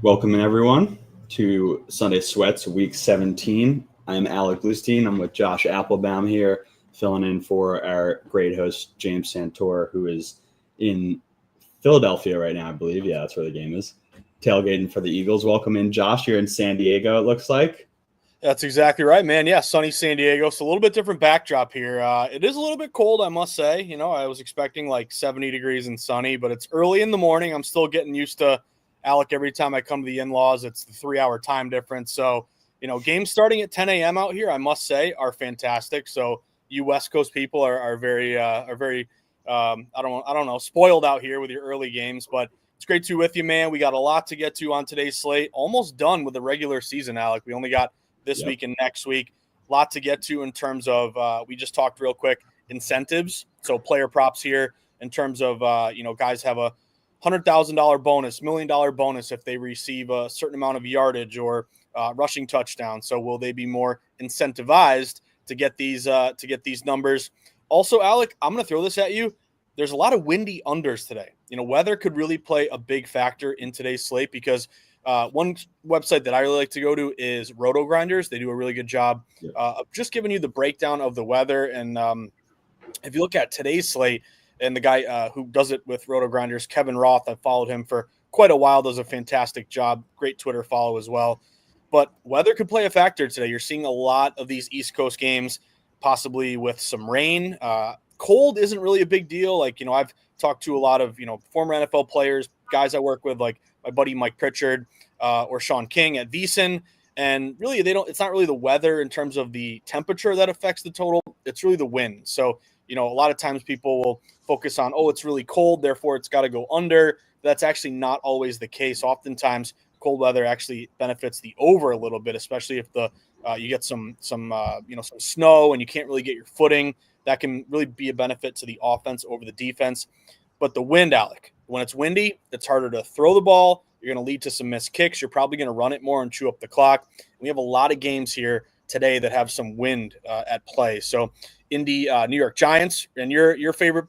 Welcome everyone to Sunday Sweats Week 17. I'm Alec Bluestein. I'm with Josh Applebaum here, filling in for our great host James Santor, who is in Philadelphia right now, I believe. Yeah, that's where the game is. Tailgating for the Eagles. Welcome in, Josh. You're in San Diego, it looks like. That's exactly right, man. Yeah, sunny San Diego. So a little bit different backdrop here. It is a little bit cold, I must say. I was expecting like 70 degrees and sunny, but it's early in the morning. I'm still getting used to Alec. Every time I come to the in-laws, it's the 3-hour time difference. So, games starting at 10 a.m. out here, I must say, are fantastic. So you West Coast people are very I don't know, spoiled out here with your early games, but it's great to be with you, man. We got a lot to get to on today's slate. Almost done with the regular season, Alec. We only got this week and next week. A lot to get to in terms of we just talked real quick incentives. So player props here in terms of guys have a $100,000 bonus, $1 million bonus if they receive a certain amount of yardage or rushing touchdown. So will they be more incentivized to get these numbers? Also, Alec, I'm going to throw this at you. There's a lot of windy unders today. Weather could really play a big factor in today's slate because one website that I really like to go to is Roto Grinders. They do a really good job of just giving you the breakdown of the weather. And if you look at today's slate, and the guy who does it with Roto Grinders, Kevin Roth, I've followed him for quite a while, does a fantastic job. Great Twitter follow as well. But weather could play a factor today. You're seeing a lot of these East Coast games, possibly with some rain. Cold isn't really a big deal. I've talked to a lot of, former NFL players, guys I work with, like my buddy Mike Pritchard or Sean King at VSiN. And really, it's not really the weather in terms of the temperature that affects the total. It's really the wind. So, a lot of times people will focus on, it's really cold, therefore it's got to go under. That's actually not always the case. Oftentimes, cold weather actually benefits the over a little bit, especially if you get some snow and you can't really get your footing. That can really be a benefit to the offense over the defense. But the wind, Alec, when it's windy, it's harder to throw the ball. You're going to lead to some missed kicks. You're probably going to run it more and chew up the clock. We have a lot of games here today that have some wind at play. So Indy, New York Giants, and your favorite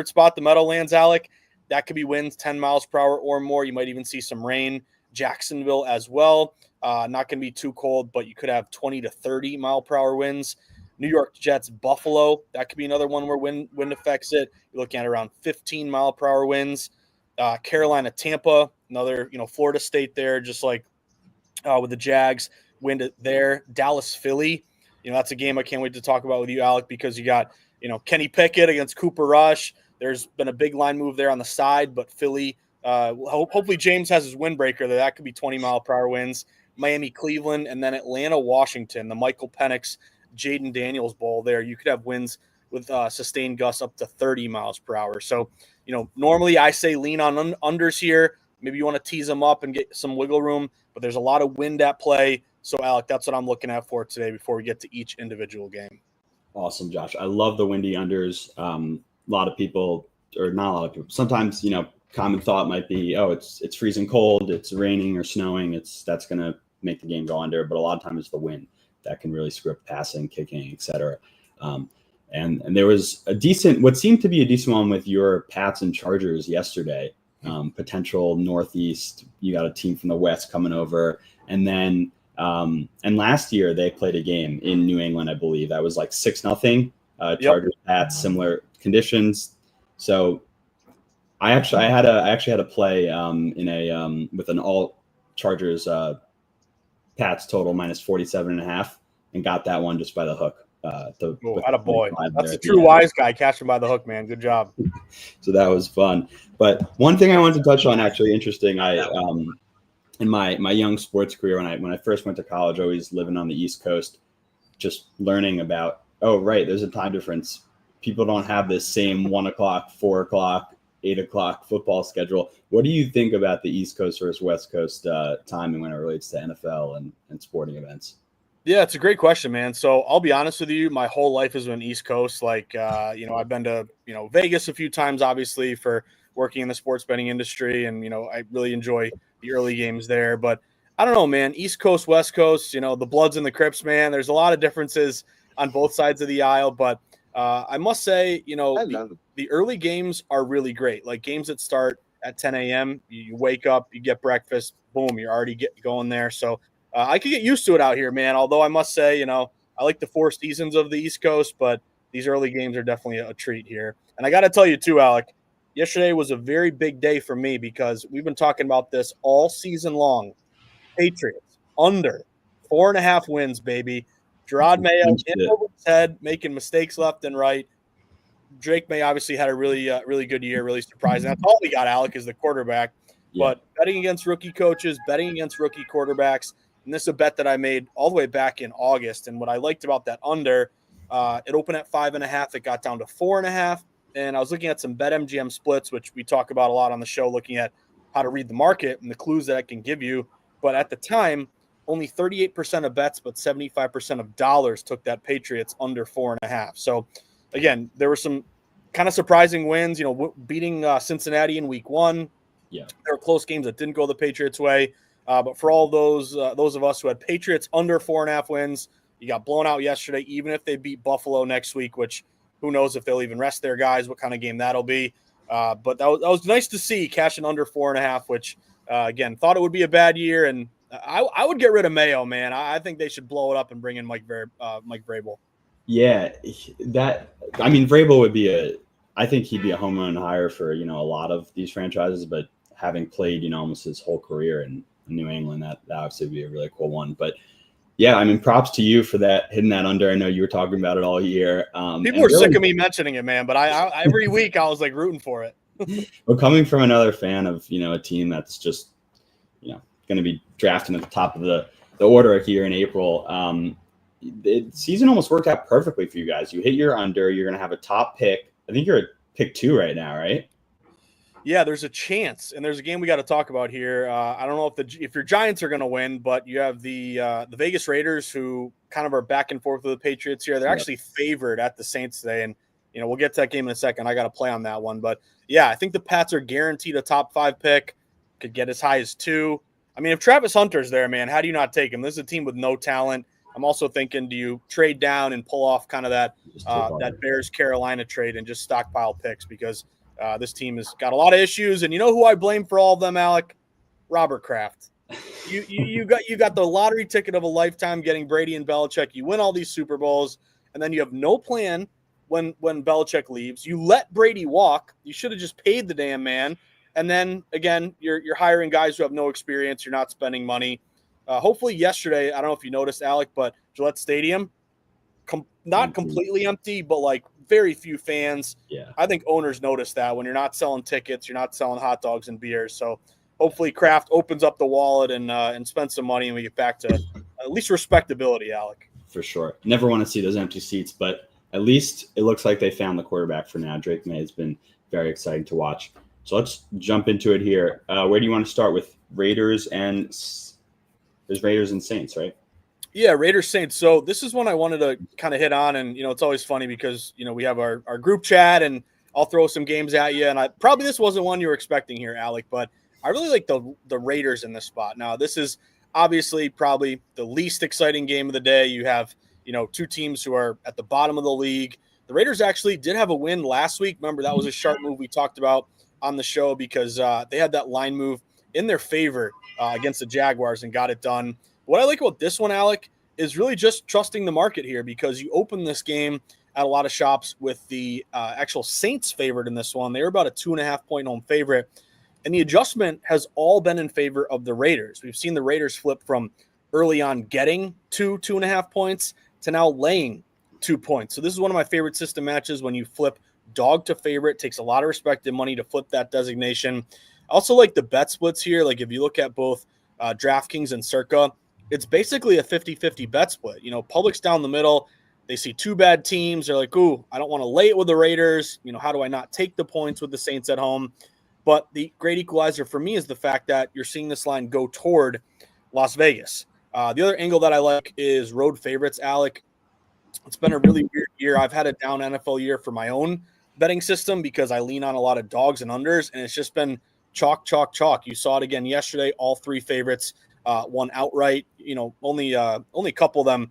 spot, the Meadowlands, Alec, that could be winds 10 miles per hour or more. You might even see some rain. Jacksonville as well. Not going to be too cold, but you could have 20 to 30 mile per hour winds. New York Jets, Buffalo, that could be another one where wind affects it. You're looking at around 15 mile per hour winds. Carolina, Tampa, another, Florida State there, just like with the Jags, wind there. Dallas, Philly, that's a game I can't wait to talk about with you, Alec, because you got, Kenny Pickett against Cooper Rush. There's been a big line move there on the side, but Philly, hopefully James has his windbreaker there. That could be 20 mile per hour winds. Miami, Cleveland, and then Atlanta, Washington, the Michael Penix, Jaden Daniels Bowl there. You could have winds with sustained gusts up to 30 miles per hour. So, normally I say lean on unders here. Maybe you want to tease them up and get some wiggle room, but there's a lot of wind at play. So, Alec, that's what I'm looking at for today before we get to each individual game. Awesome, Josh. I love the windy unders. A lot of people, or not a lot of people, sometimes, common thought might be, it's freezing cold, it's raining or snowing, that's going to make the game go under. But a lot of times it's the wind that can really script passing, kicking, etc. And there was what seemed to be a decent one with your Pats and Chargers yesterday. Potential Northeast, you got a team from the West coming over, and then and last year they played a game in New England, I believe that was like 6-0. Chargers Pats, similar conditions. So I actually had a play in a with an all Chargers Pats total minus 47.5 and got that one just by the hook. Attaboy. That's a true wise guy catching by the hook, man. Good job. So that was fun. But one thing I wanted to touch on, actually interesting, in my young sports career, when I first went to college, always living on the East Coast, just learning about, there's a time difference. People don't have this same 1 o'clock, 4 o'clock, 8 o'clock football schedule. What do you think about the East Coast versus West Coast timing when it relates to NFL and sporting events? Yeah, it's a great question, man. So I'll be honest with you. My whole life has been East Coast. I've been to, Vegas a few times, obviously, for working in the sports betting industry. And, I really enjoy the early games there. But I don't know, man, East Coast, West Coast, the Bloods and the Crips, man, there's a lot of differences on both sides of the aisle. But I must say, the early games are really great. Like games that start at 10 a.m. You wake up, you get breakfast, boom, you're already going there. So I could get used to it out here, man. Although I must say, I like the 4 seasons of the East Coast, but these early games are definitely a treat here. And I got to tell you too, Alec, yesterday was a very big day for me because we've been talking about this all season long. Patriots under 4.5 wins, baby. Gerard Mayo in over his head, making mistakes left and right. Drake May obviously had a really good year, really surprising. That's all we got, Alec, is the quarterback. Yeah. But betting against rookie coaches, betting against rookie quarterbacks, and this is a bet that I made all the way back in August. And what I liked about that under, it opened at 5.5. It got down to 4.5. And I was looking at some BetMGM splits, which we talk about a lot on the show, looking at how to read the market and the clues that it can give you. But at the time, only 38% of bets, but 75% of dollars took that Patriots under 4.5. So, again, there were some kind of surprising wins, beating Cincinnati in week 1. Yeah. There were close games that didn't go the Patriots' way. But for all those of us who had Patriots under 4.5 wins, you got blown out yesterday, even if they beat Buffalo next week, which who knows if they'll even rest their guys, what kind of game that'll be. But that was nice to see cashing under 4.5, which, again, thought it would be a bad year. And I would get rid of Mayo, man. I think they should blow it up and bring in Mike Vrabel. Yeah, Vrabel would be I think he'd be a home run hire for, a lot of these franchises, but having played, almost his whole career in New England, that obviously would be a really cool one. But yeah, props to you for that, hitting that under. I know you were talking about it all year. People are sick of me mentioning it, man, but I every week I was like rooting for it. Well, coming from another fan of, a team that's just, going to be drafting at the top of the order here in April, the season almost worked out perfectly for you guys. You hit your under, you're going to have a top pick. I think you're at pick 2 right now, right? Yeah, there's a chance, and there's a game we got to talk about here. I don't know if your Giants are going to win, but you have the Vegas Raiders, who kind of are back and forth with the Patriots here. They're actually favored at the Saints today, and we'll get to that game in a second. I got to play on that one, but yeah, I think the Pats are guaranteed a top 5 pick. Could get as high as 2. If Travis Hunter's there, man, how do you not take him? This is a team with no talent. I'm also thinking, do you trade down and pull off kind of that Bears-Carolina trade and just stockpile picks, because this team has got a lot of issues, and you know who I blame for all of them, Alec? Robert Kraft. You got the lottery ticket of a lifetime getting Brady and Belichick. You win all these Super Bowls, and then you have no plan when Belichick leaves. You let Brady walk. You should have just paid the damn man. And then again, you're hiring guys who have no experience. You're not spending money. Hopefully yesterday, I don't know if you noticed, Alec, but Gillette Stadium, not completely empty, but like very few fans. Yeah. I think owners notice that when you're not selling tickets, you're not selling hot dogs and beers. So hopefully Kraft opens up the wallet and spends some money, and we get back to at least respectability, Alec. For sure. Never want to see those empty seats, but at least it looks like they found the quarterback for now. Drake May has been very exciting to watch. So let's jump into it here. Where do you want to start with? Raiders and Saints, right? Yeah, Raiders Saints. So this is one I wanted to kind of hit on, and it's always funny because we have our group chat, and I'll throw some games at you. And this wasn't one you were expecting here, Alec, but I really like the Raiders in this spot. Now, this is obviously probably the least exciting game of the day. You have two teams who are at the bottom of the league. The Raiders actually did have a win last week. Remember, that was a sharp move we talked about on the show because they had that line move in their favor against the Jaguars and got it done. What I like about this one, Alec, is really just trusting the market here, because you open this game at a lot of shops with the actual Saints favored in this one. They were about a 2.5-point home favorite, and the adjustment has all been in favor of the Raiders. We've seen the Raiders flip from early on getting 2.5 points to now laying 2 points. So this is one of my favorite system matches when you flip dog to favorite. It takes a lot of respect and money to flip that designation. I also like the bet splits here. Like if you look at both DraftKings and Circa, it's basically a 50-50 bet split. Public's down the middle. They see two bad teams. They're like, ooh, I don't want to lay it with the Raiders. How do I not take the points with the Saints at home? But the great equalizer for me is the fact that you're seeing this line go toward Las Vegas. The other angle that I like is road favorites, Alec. It's been a really weird year. I've had a down NFL year for my own betting system because I lean on a lot of dogs and unders, and it's just been chalk, chalk, chalk. You saw it again yesterday. All 3 favorites won outright. Only a couple of them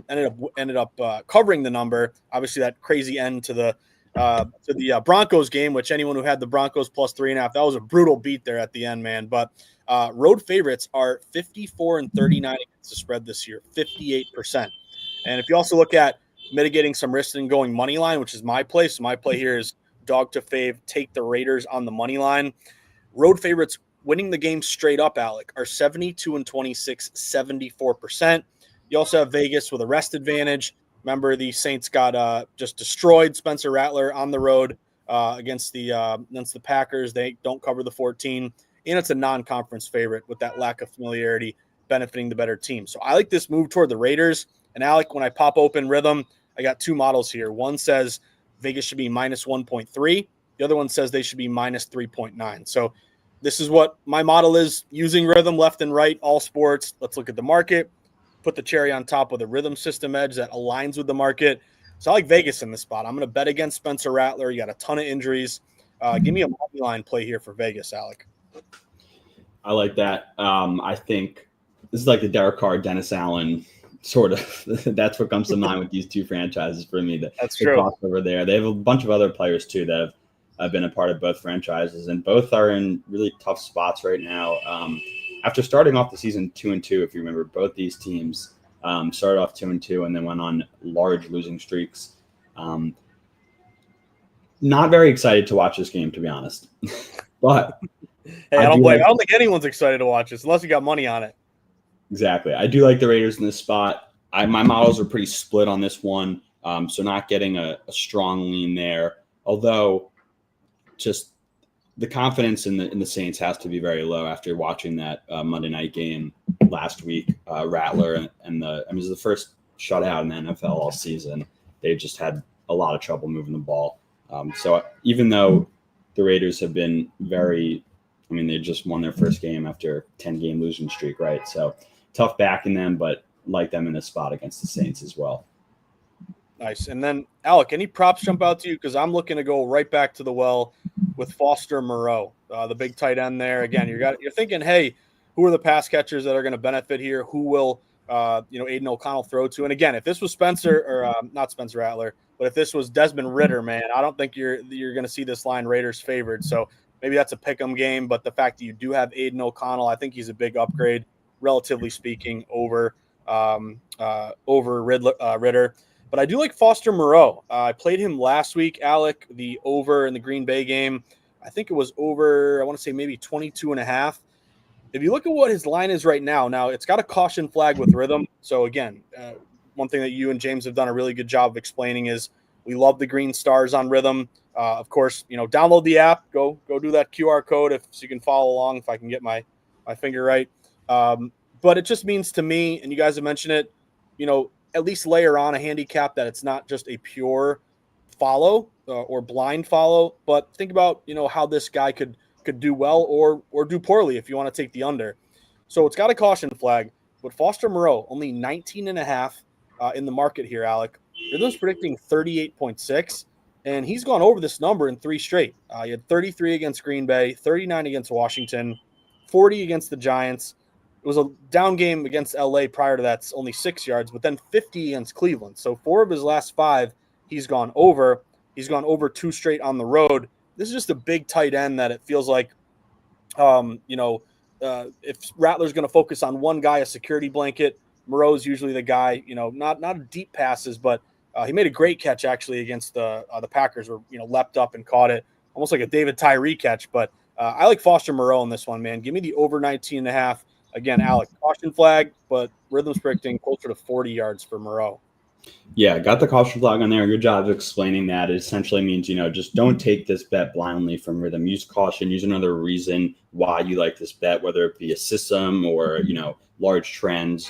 ended up covering the number. Obviously, that crazy end to the to the Broncos game, which anyone who had the Broncos plus 3.5, that was a brutal beat there at the end, man. But road favorites are 54 and 39 against the spread this year, 58%. And if you also look at mitigating some risk and going money line, which is my play. So my play here is dog to fave, take the Raiders on the money line. Road favorites winning the game straight up, Alec, are 72 and 26, 74%. You also have Vegas with a rest advantage. Remember, the Saints got just destroyed. Spencer Rattler on the road against the Packers. They don't cover the 14, and it's a non-conference favorite with that lack of familiarity benefiting the better team. So I like this move toward the Raiders. And Alec, when I pop open Rhythm, I got two models here. One says Vegas should be minus 1.3. The other one says they should be minus 3.9. So this is what my model is, using Rhythm left and right, all sports. Let's look at the market, put the cherry on top with a Rhythm system edge that aligns with the market. So I like Vegas in this spot. I'm going to bet against Spencer Rattler. You got a ton of injuries. Give me a money line play here for Vegas, Alec. I like that. I think this is like the Derek Carr, Dennis Allen sort of. That's what comes to mind with these two franchises for me. That's true. Crossover there. They have a bunch of other players too that have been a part of both franchises, and both are in really tough spots right now. After starting off the season 2-2, if you remember, both these teams started off 2-2 and then went on large losing streaks. Not very excited to watch this game, to be honest. But hey, I don't think anyone's excited to watch this unless you got money on it. Exactly. I do like the Raiders in this spot. My models are pretty split on this one, so not getting a strong lean there. Although, just the confidence in the Saints has to be very low after watching that Monday night game last week. Rattler and it was the first shutout in the NFL all season. They just had a lot of trouble moving the ball. So even though the Raiders have been they just won their first game after a 10-game losing streak, right? So tough backing them, but like them in this spot against the Saints as well. Nice. And then, Alec, any props jump out to you? Because I'm looking to go right back to the well with Foster Moreau, the big tight end there. Again, you're thinking, hey, who are the pass catchers that are going to benefit here? Who will Aiden O'Connell throw to? And again, if this was not Spencer Rattler, but if this was Desmond Ridder, man, I don't think you're going to see this line Raiders favored. So maybe that's a pick'em game. But the fact that you do have Aiden O'Connell, I think he's a big upgrade, relatively speaking, over Ridder. But I do like Foster Moreau. I played him last week, Alec, the over in the Green Bay game. I think it was over, I want to say maybe 22.5. If you look at what his line is right now it's got a caution flag with Rhythm. So again, one thing that you and James have done a really good job of explaining is we love the green stars on Rhythm. Of course, download the app, go do that QR code so you can follow along if I can get my finger right. But it just means to me, and you guys have mentioned it, at least layer on a handicap that it's not just a pure follow or blind follow, but think about, how this guy could do well or do poorly if you want to take the under. So it's got a caution flag, but Foster Moreau, only 19.5 in the market here, Alec. Rhythm's predicting 38.6, and he's gone over this number in 3 straight. He had 33 against Green Bay, 39 against Washington, 40 against the Giants. It was a down game against LA prior to that, only 6 yards, but then 50 against Cleveland. So 4 of his last 5, he's gone over. He's gone over 2 straight on the road. This is just a big tight end that it feels like, if Rattler's going to focus on one guy, a security blanket, Moreau's usually the guy, not deep passes, but he made a great catch actually against the Packers where, leapt up and caught it, almost like a David Tyree catch. But I like Foster Moreau in this one, man. Give me the over 19.5. Again, Alec, caution flag, but Rhythm's predicting closer to 40 yards for Moreau. Yeah, got the caution flag on there. Good job of explaining that. It essentially means, just don't take this bet blindly from Rhythm. Use caution. Use another reason why you like this bet, whether it be a system or, large trends.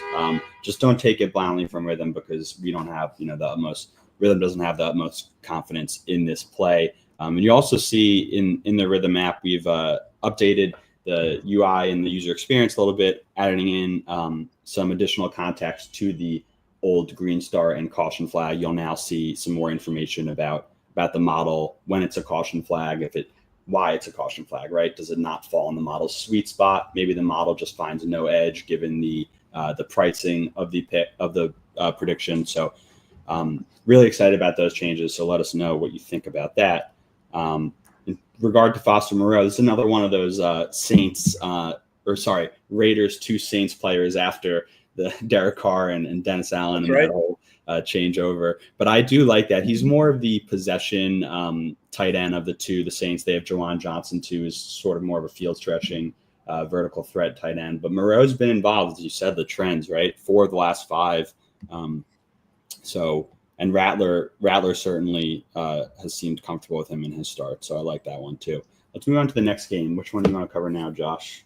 Just don't take it blindly from Rhythm because we don't have, the utmost. Rhythm doesn't have the utmost confidence in this play. And you also see in the Rhythm app, we've updated the UI and the user experience a little bit, adding in some additional context to the old green star and caution flag. You'll now see some more information about the model, when it's a caution flag, why it's a caution flag, right? Does it not fall in the model's sweet spot? Maybe the model just finds no edge given the pricing of the prediction. So Really excited about those changes. So let us know what you think about that. In regard to Foster Moreau, this is another one of those Raiders to Saints players after the Derek Carr and Dennis Allen. That's and right. that whole changeover. But I do like that. He's more of the possession tight end of the two. The Saints, they have Jawan Johnson too, is sort of more of a field stretching vertical threat tight end. But Moreau's been involved, as you said, the trends, right? 4 of the last 5. And Rattler certainly has seemed comfortable with him in his start. So I like that one too. Let's move on to the next game. Which one do you want to cover now, Josh?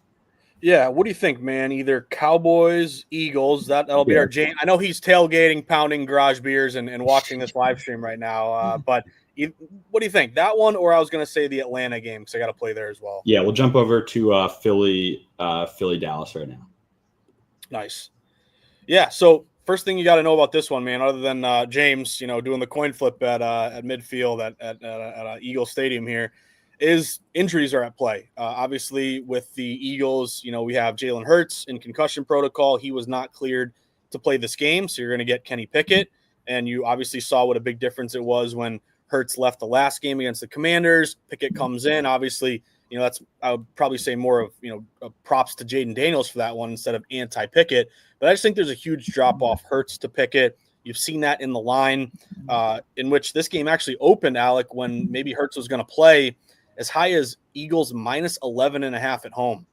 Yeah, what do you think, man? Either Cowboys, Eagles, that'll be our Jane. I know he's tailgating, pounding garage beers, and watching this live stream right now. But what do you think? That one, or I was going to say the Atlanta game, because I got to play there as well. Yeah, we'll jump over to Philly Dallas right now. Nice. Yeah, so first thing you got to know about this one, man, other than James, doing the coin flip at midfield at Eagle Stadium here, is injuries are at play. Obviously, with the Eagles, we have Jalen Hurts in concussion protocol. He was not cleared to play this game, so you're going to get Kenny Pickett. And you obviously saw what a big difference it was when Hurts left the last game against the Commanders. Pickett comes in. Obviously, that's, I would probably say more of, props to Jaden Daniels for that one instead of anti-Pickett. But I just think there's a huge drop-off Hurts to Pickett. You've seen that in the line, in which this game actually opened, Alec, when maybe Hurts was going to play as high as Eagles minus 11.5 at home.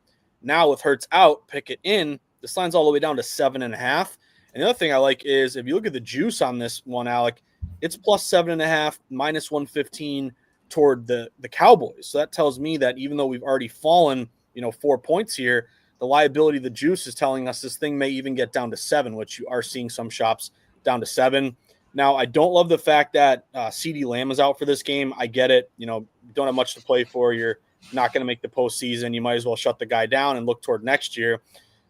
Now with Hurts out, Pickett in, this line's all the way down to 7.5. And the other thing I like is if you look at the juice on this one, Alec, it's plus 7.5, minus 115 toward the Cowboys. So that tells me that even though we've already fallen, 4 points here, the liability of the juice is telling us this thing may even get down to 7, which you are seeing some shops down to 7. Now, I don't love the fact that CeeDee Lamb is out for this game. I get it. You don't have much to play for. You're not going to make the postseason. You might as well shut the guy down and look toward next year.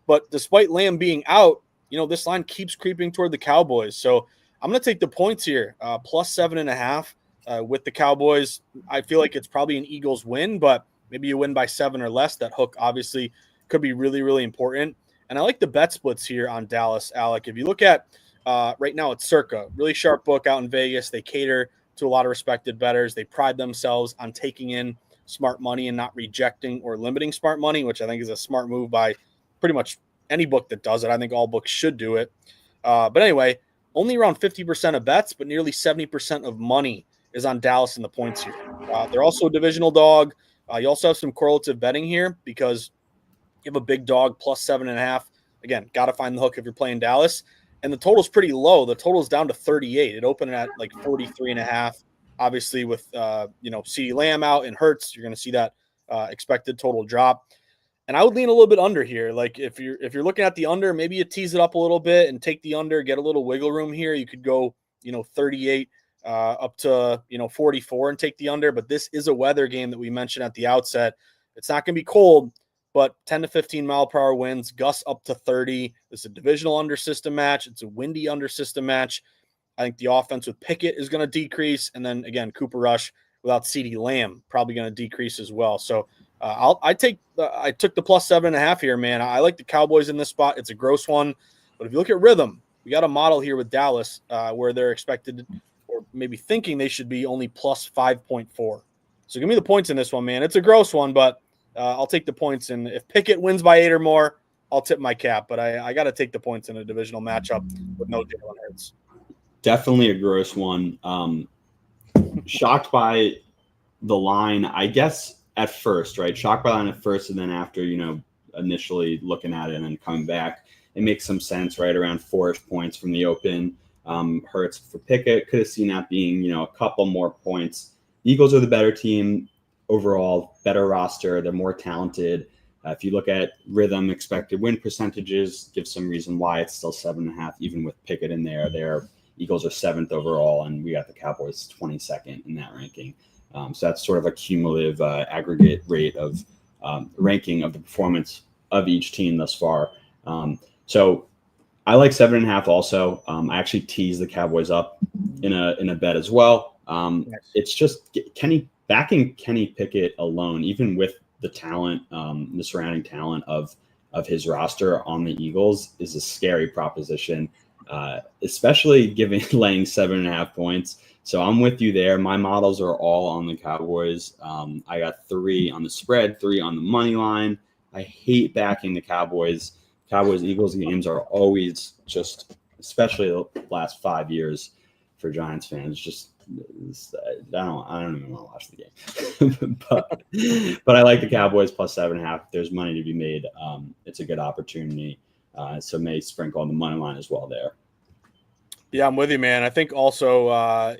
But despite Lamb being out, this line keeps creeping toward the Cowboys. So I'm going to take the points here, plus 7.5 with the Cowboys. I feel like it's probably an Eagles win, but maybe you win by 7 or less. That hook obviously could be really, really important. And I like the bet splits here on Dallas, Alec. If you look at right now, it's Circa, really sharp book out in Vegas. They cater to a lot of respected bettors. They pride themselves on taking in smart money and not rejecting or limiting smart money, which I think is a smart move by pretty much any book that does it. I think all books should do it. But anyway, only around 50% of bets, but nearly 70% of money is on Dallas in the points here. They're also a divisional dog. You also have some correlative betting here because you have a big dog plus 7.5. Again, got to find the hook if you're playing Dallas. And the total's pretty low. The total's down to 38. It opened at like 43.5. Obviously, with CeeDee Lamb out and Hurts, you're going to see that expected total drop. And I would lean a little bit under here. Like if you're looking at the under, maybe you tease it up a little bit and take the under, get a little wiggle room here. You could go 38 up to 44 and take the under. But this is a weather game that we mentioned at the outset. It's not going to be cold, but 10 to 15 mile per hour winds, gusts up to 30. It's a divisional under system match. It's a windy under system match. I think the offense with Pickett is going to decrease. And then again, Cooper Rush without CeeDee Lamb probably going to decrease as well. So I took the plus 7.5 here, man. I like the Cowboys in this spot. It's a gross one. But if you look at rhythm, we got a model here with Dallas where they're expected or maybe thinking they should be only plus 5.4. So give me the points in this one, man. It's a gross one, but I'll take the points. And if Pickett wins by 8 or more, I'll tip my cap. But I got to take the points in a divisional matchup with no Jalen Hurts. Definitely a gross one. Shocked by the line, I guess, at first, right? Shocked by the line at first, and then after, initially looking at it and then coming back, it makes some sense, right? Around 4-ish points from the open. Hurts for Pickett. Could have seen that being, a couple more points. Eagles are the better team overall, better roster. They're more talented. If you look at rhythm, expected win percentages, give some reason why it's still 7.5, even with Pickett in there. Their Eagles are 7th overall, and we got the Cowboys 22nd in that ranking. So that's sort of a cumulative aggregate rate of ranking of the performance of each team thus far. So I like 7.5 also. I actually teased the Cowboys up in a bet as well. Nice. It's just backing Kenny Pickett alone, even with the talent, the surrounding talent of his roster on the Eagles, is a scary proposition. especially laying 7.5 points. So I'm with you there. My models are all on the Cowboys. I got 3 on the spread, 3 on the money line. I hate backing the Cowboys. Cowboys-Eagles games are always just, especially the last 5 years for Giants fans, just I don't even want to watch the game. but I like the Cowboys plus 7.5. If there's money to be made, it's a good opportunity. So may sprinkle on the money line as well there. Yeah, I'm with you, man. I think also,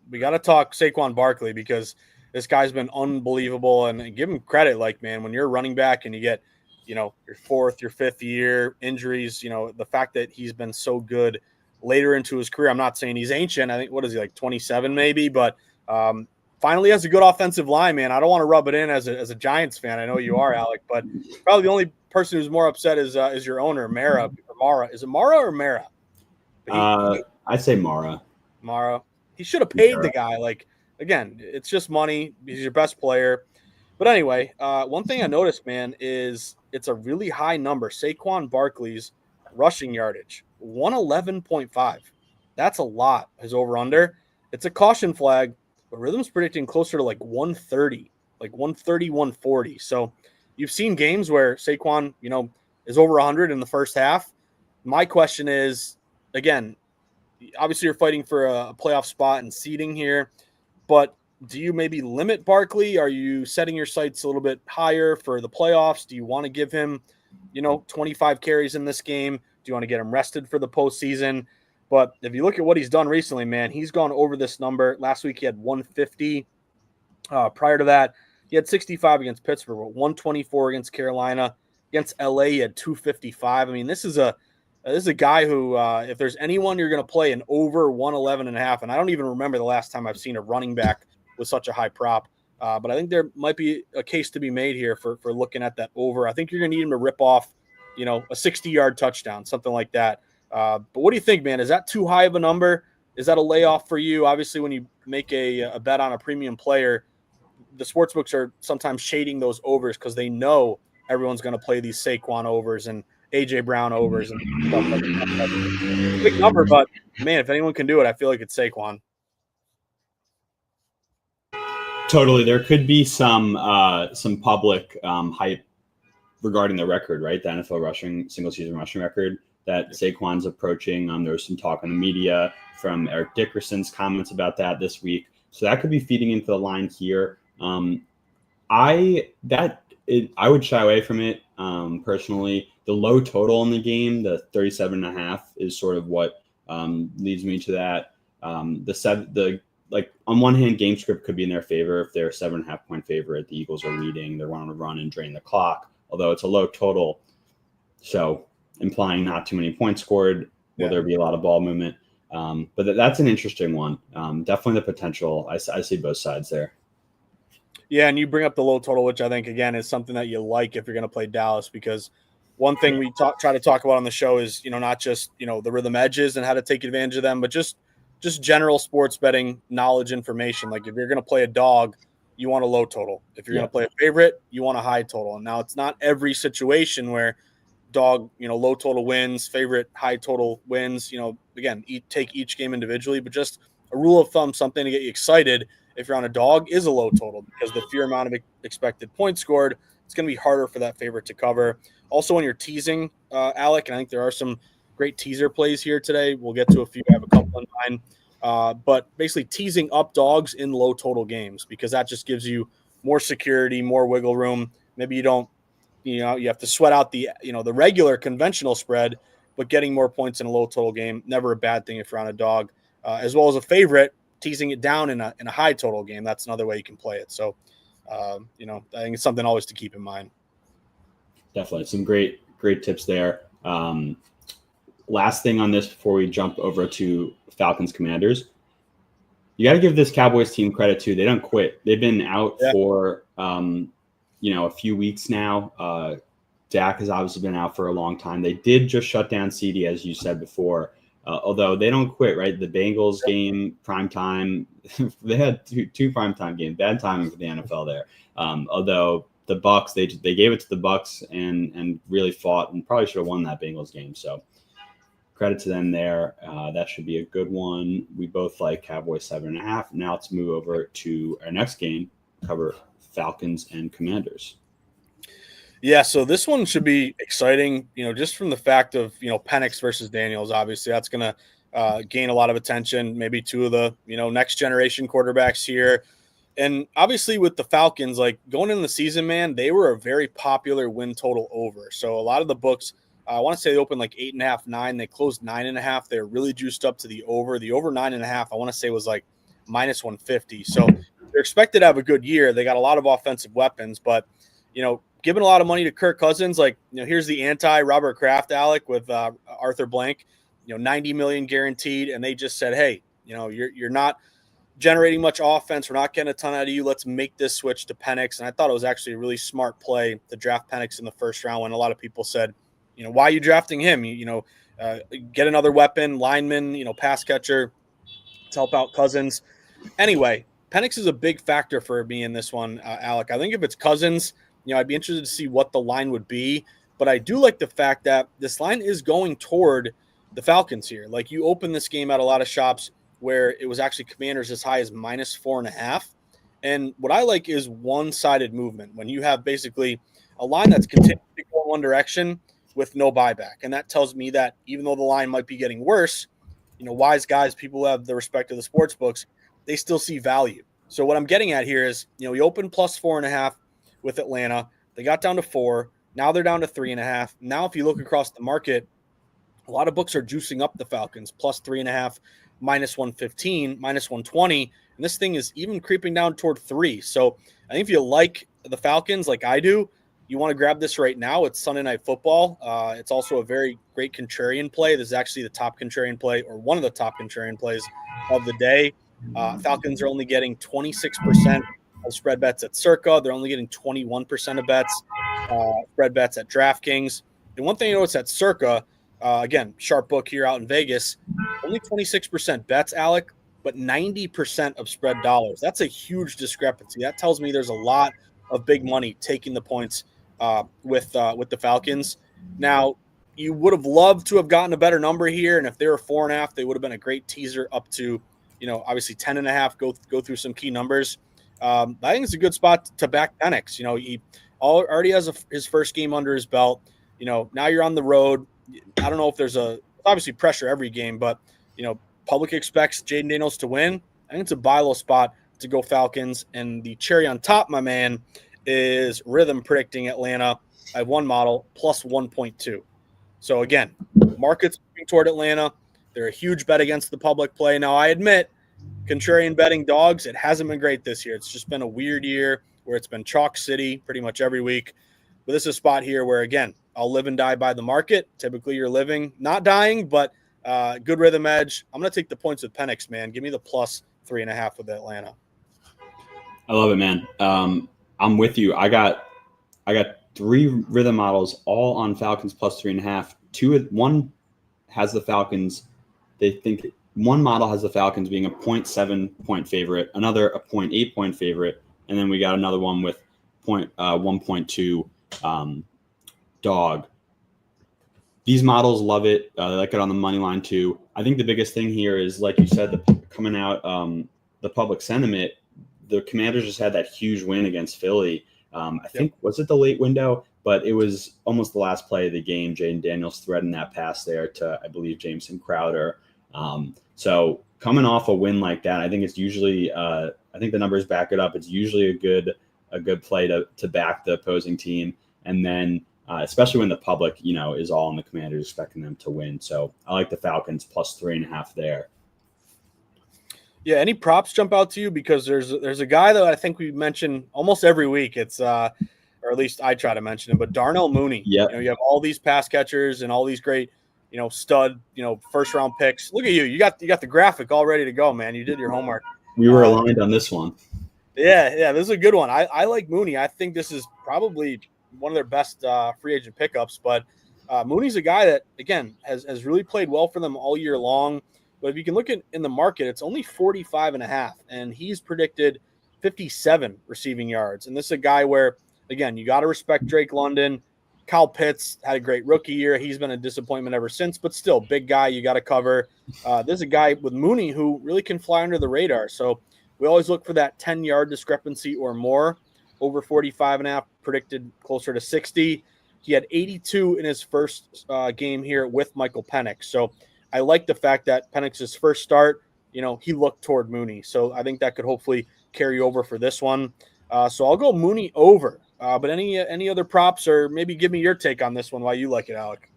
we got to talk Saquon Barkley because this guy's been unbelievable, and give him credit. Like, man, when you're a running back and you get, your 4th, your 5th year injuries, the fact that he's been so good later into his career. I'm not saying he's ancient. I think, what is he, like 27 maybe, but finally has a good offensive line, man. I don't want to rub it in as a Giants fan. I know you are, Alec, but probably the only person who's more upset is your owner, Mara. Is it Mara or Mara? I'd say Mara. He should have paid the guy. Like, again, it's just money. He's your best player. But anyway, one thing I noticed, man, is it's a really high number. Saquon Barkley's rushing yardage, 111.5. That's a lot. His over-under. It's a caution flag, but Rhythm's predicting closer to like 130, like 130, 140. So you've seen games where Saquon, is over 100 in the first half. My question is, again, obviously you're fighting for a playoff spot and seeding here, but do you maybe limit Barkley? Are you setting your sights a little bit higher for the playoffs? Do you want to give him, 25 carries in this game? Do you want to get him rested for the postseason? But if you look at what he's done recently, man, he's gone over this number. Last week he had 150. Prior to that, he had 65 against Pittsburgh, 124 against Carolina. Against LA, he had 255. I mean, this is a guy who, if there's anyone you're going to play an over 111.5, and I don't even remember the last time I've seen a running back with such a high prop. But I think there might be a case to be made here for looking at that over. I think you're going to need him to rip off, a 60-yard touchdown, something like that. But what do you think, man? Is that too high of a number? Is that a layoff for you? Obviously, when you make a bet on a premium player, the sportsbooks are sometimes shading those overs because they know everyone's going to play these Saquon overs and A.J. Brown overs and stuff like that. Big number, but, man, if anyone can do it, I feel like it's Saquon. Totally. There could be some public hype regarding the record, right? The NFL single season rushing record that Saquon's approaching. There was some talk in the media from Eric Dickerson's comments about that this week. So that could be feeding into the line here. I would shy away from it personally. The low total in the game, the 37.5, is sort of what leads me to that. On one hand, game script could be in their favor if they're a 7.5 point favorite. The Eagles are leading. They're wanting to run and drain the clock, although it's a low total. So implying not too many points scored. Will there be a lot of ball movement? But that's an interesting one. Definitely the potential. I see both sides there. Yeah, and you bring up the low total, which I think, again, is something that you like if you're going to play Dallas, because one thing we try to talk about on the show is, not just, the rhythm edges and how to take advantage of them, but just general sports betting knowledge information. Like, if you're going to play a dog, you want a low total. If you're going to play a favorite, you want a high total. And now it's not every situation where dog, low total wins, favorite high total wins. Again, take each game individually, but just a rule of thumb, something to get you excited if you're on a dog is a low total, because the fewer amount of expected points scored, it's going to be harder for that favorite to cover. Also, when you're teasing, Alec, and I think there are some great teaser plays here today. We'll get to a few. I have a couple in mind. But basically teasing up dogs in low total games, because that just gives you more security, more wiggle room. Maybe you don't, you have to sweat out the regular conventional spread, but getting more points in a low total game, never a bad thing if you're on a dog, as well as a favorite, teasing it down in a high total game. That's another way you can play it. So, I think it's something always to keep in mind. Definitely some great tips there. Last thing on this before we jump over to Falcons Commanders, you got to give this Cowboys team credit too. They don't quit. They've been out for a few weeks now. Dak has obviously been out for a long time. They did just shut down CD, as you said before. Although they don't quit, right? The Bengals game, prime time, they had two primetime games. Bad timing for the NFL there. Although the Bucs, they gave it to the Bucs and really fought and probably should have won that Bengals game. So credit to them there. That should be a good one. We both like Cowboys 7.5. Now let's move over to our next game, cover Falcons and Commanders. Yeah, so this one should be exciting, just from the fact of, Penix versus Daniels. Obviously, that's going to gain a lot of attention. Maybe two of the, next generation quarterbacks here. And obviously with the Falcons, like going into the season, man, they were a very popular win total over. So a lot of the books, I want to say they opened like 8.5, 9. They closed 9.5. They're really juiced up to the over. The over 9.5, I want to say was like minus 150. So they're expected to have a good year. They got a lot of offensive weapons, but, giving a lot of money to Kirk Cousins, like, here's the anti-Robert Kraft, Alec, with Arthur Blank, $90 million guaranteed. And they just said, hey, you're not generating much offense. We're not getting a ton out of you. Let's make this switch to Penix. And I thought it was actually a really smart play to draft Penix in the first round when a lot of people said, why are you drafting him? Get another weapon, lineman, pass catcher to help out Cousins. Anyway, Penix is a big factor for me in this one, Alec. I think if it's Cousins, I'd be interested to see what the line would be. But I do like the fact that this line is going toward the Falcons here. Like, you open this game at a lot of shops where it was actually Commanders as high as minus 4.5. And what I like is one-sided movement when you have basically a line that's continuing to go in one direction with no buyback. And that tells me that even though the line might be getting worse, wise guys, people who have the respect of the sports books, they still see value. So what I'm getting at here is, we opened plus 4.5 with Atlanta. They got down to 4. Now they're down to 3.5. Now, if you look across the market, a lot of books are juicing up the Falcons, plus 3.5, minus 115, minus 120. And this thing is even creeping down toward 3. So I think if you like the Falcons like I do, you want to grab this right now. It's Sunday Night Football. It's also a very great contrarian play. This is actually the top contrarian play, or one of the top contrarian plays of the day. Falcons are only getting 26% of spread bets at Circa. They're only getting 21% of bets, spread bets at DraftKings. And one thing you notice at Circa, again, sharp book here out in Vegas, only 26% bets, Alec, but 90% of spread dollars. That's a huge discrepancy. That tells me there's a lot of big money taking the points with the Falcons. Now, you would have loved to have gotten a better number here, and if they were 4.5, they would have been a great teaser up to, obviously 10.5. Go through some key numbers. I think it's a good spot to back Penix. He already has his first game under his belt. Now you're on the road. I don't know if there's obviously pressure every game, but public expects Jayden Daniels to win. I think it's a buy low spot to go Falcons. And the cherry on top, my man, is Rhythm predicting Atlanta. I have one model plus 1.2. So again, market's moving toward Atlanta. They're a huge bet against the public play. Now, I admit, contrarian betting dogs, it hasn't been great this year. It's just been a weird year where it's been chalk city pretty much every week. But this is a spot here where, again, I'll live and die by the market. Typically, you're living, not dying, but good rhythm edge. I'm going to take the points with Penix, man. Give me the plus 3.5 with Atlanta. I love it, man. I'm with you. I got 3 rhythm models, all on Falcons plus 3.5. One has the Falcons. They think one model has the Falcons being a 0.7 point favorite, another a 0.8 point favorite, and then we got another one with 1.2 dog. These models love it. They like it on the money line too. I think the biggest thing here is, like you said, coming out the public sentiment. The Commanders just had that huge win against Philly. I think, was it the late window? But it was almost the last play of the game. Jayden Daniels threading that pass there to, I believe, Jameson Crowder. So coming off a win like that, I think it's usually, I think the numbers back it up. It's usually a good play to back the opposing team. And then, especially when the public, is all on the Commanders expecting them to win. So I like the Falcons plus 3.5 there. Yeah. Any props jump out to you? Because there's a guy that I think we mention almost every week. It's, or at least I try to mention him, but Darnell Mooney. Yeah. You have all these pass catchers and all these great, stud, first round picks. Look at you. You got the graphic all ready to go, man. You did your homework. We were aligned on this one. Yeah. This is a good one. I like Mooney. I think this is probably one of their best free agent pickups, but Mooney's a guy that, again, has really played well for them all year long. But if you can look at in the market, it's only 45.5, and he's predicted 57 receiving yards. And this is a guy where, again, you got to respect Drake London. Kyle Pitts had a great rookie year. He's been a disappointment ever since, but still, big guy you got to cover. There's a guy with Mooney who really can fly under the radar. So we always look for that 10-yard discrepancy or more. Over 45.5, predicted closer to 60. He had 82 in his first game here with Michael Penix. So I like the fact that Penix's first start, he looked toward Mooney. So I think that could hopefully carry over for this one. So I'll go Mooney over. But any other props, or maybe give me your take on this one, why you like it, Alec?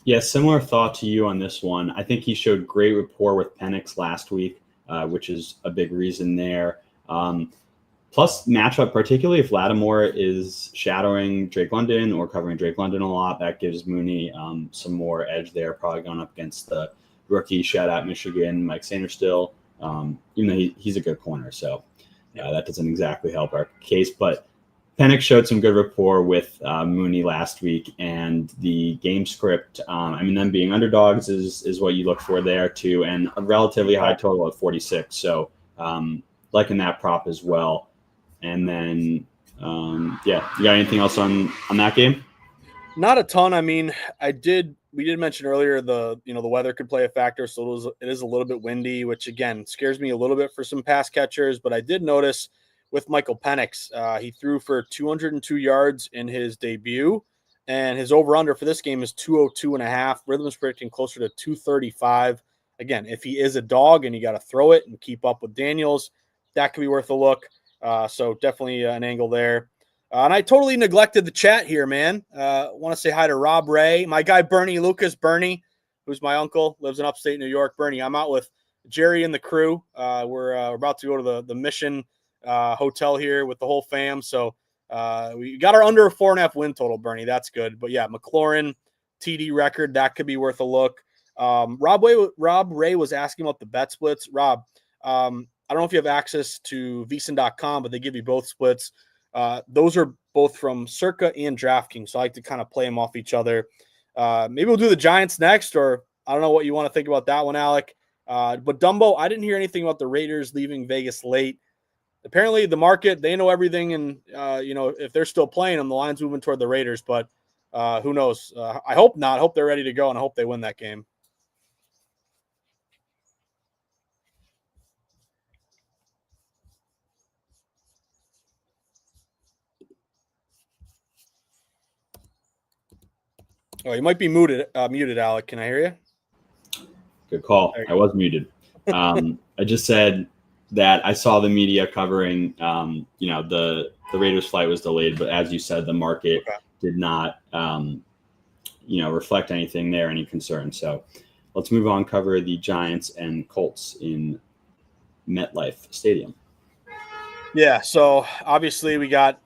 Yeah, similar thought to you on this one. I think he showed great rapport with Penix last week, which is a big reason there. Plus matchup, particularly if Lattimore is shadowing Drake London or covering Drake London a lot, that gives Mooney some more edge there, probably going up against the rookie shed at Michigan, Mike Sanderstill, even though he's a good corner. So that doesn't exactly help our case. But Penix showed some good rapport with Mooney last week, and the game script, them being underdogs is what you look for there too, and a relatively high total at 46. So liking that prop as well. And then, you got anything else on that game? Not a ton. I mean, we did mention earlier the weather could play a factor. So it is a little bit windy, which again scares me a little bit for some pass catchers. But I did notice with Michael Penix, he threw for 202 yards in his debut, and his over-under for this game is 202.5. Rhythm is predicting closer to 235. Again, if he is a dog and you got to throw it and keep up with Daniels, that could be worth a look. So definitely an angle there. And I totally neglected the chat here, man. Want to say hi to Rob Ray, my guy Bernie Lucas. Bernie, who's my uncle, lives in upstate New York. Bernie, I'm out with Jerry and the crew. We're about to go to the Mission hotel here with the whole fam. So we got our under a 4.5 win total, Bernie. That's good. But yeah, McLaurin TD record, that could be worth a look. Rob Ray was asking about the bet splits. Rob, I don't know if you have access to VSiN.com, but they give you both splits. Those are both from Circa and DraftKings, so I like to kind of play them off each other. Maybe we'll do the Giants next, or I don't know what you want to think about that one, Alec. But Dumbo, I didn't hear anything about the Raiders leaving Vegas late. Apparently, the market, they know everything, and if they're still playing them, the line's moving toward the Raiders. But who knows? I hope not. I hope they're ready to go, and I hope they win that game. Oh, you might be muted, Alec. Can I hear you? Good call. I was muted. I just said that I saw the media covering, the Raiders flight was delayed, but as you said, the market did not, reflect anything there, any concern. So let's move on, cover the Giants and Colts in MetLife Stadium. Yeah, so obviously we got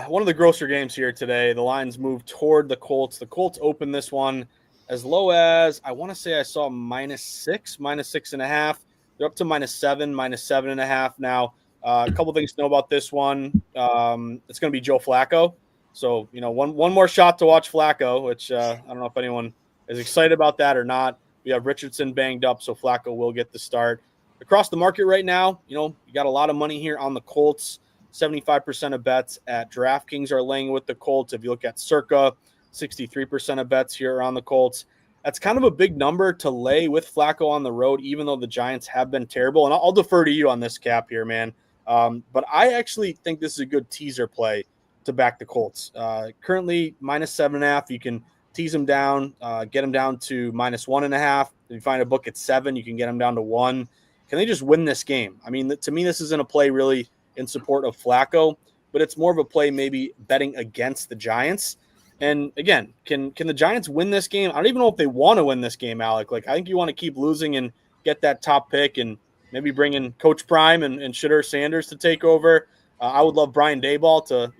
one of the grosser games here today. The lines moved toward the Colts. The Colts opened this one as low as, I want to say I saw -6, -6.5. They're up to -7, -7.5 now. A couple things to know about this one. It's going to be Joe Flacco. So, one more shot to watch Flacco, which I don't know if anyone is excited about that or not. We have Richardson banged up, so Flacco will get the start. Across the market right now, you got a lot of money here on the Colts. 75% of bets at DraftKings are laying with the Colts. If you look at Circa, 63% of bets here are on the Colts. That's kind of a big number to lay with Flacco on the road, even though the Giants have been terrible. And I'll defer to you on this, Cap, here, man. But I actually think this is a good teaser play to back the Colts. Currently, -7.5. You can tease them down, get them down to -1.5. If you find a book at 7, you can get them down to 1. Can they just win this game? I mean, to me, this isn't a play really in support of Flacco, but it's more of a play maybe betting against the Giants. And again, can the Giants win this game? I don't even know if they want to win this game, Alec. Like, I think you want to keep losing and get that top pick and maybe bring in Coach Prime and Shedeur Sanders to take over. I would love Brian Daboll to,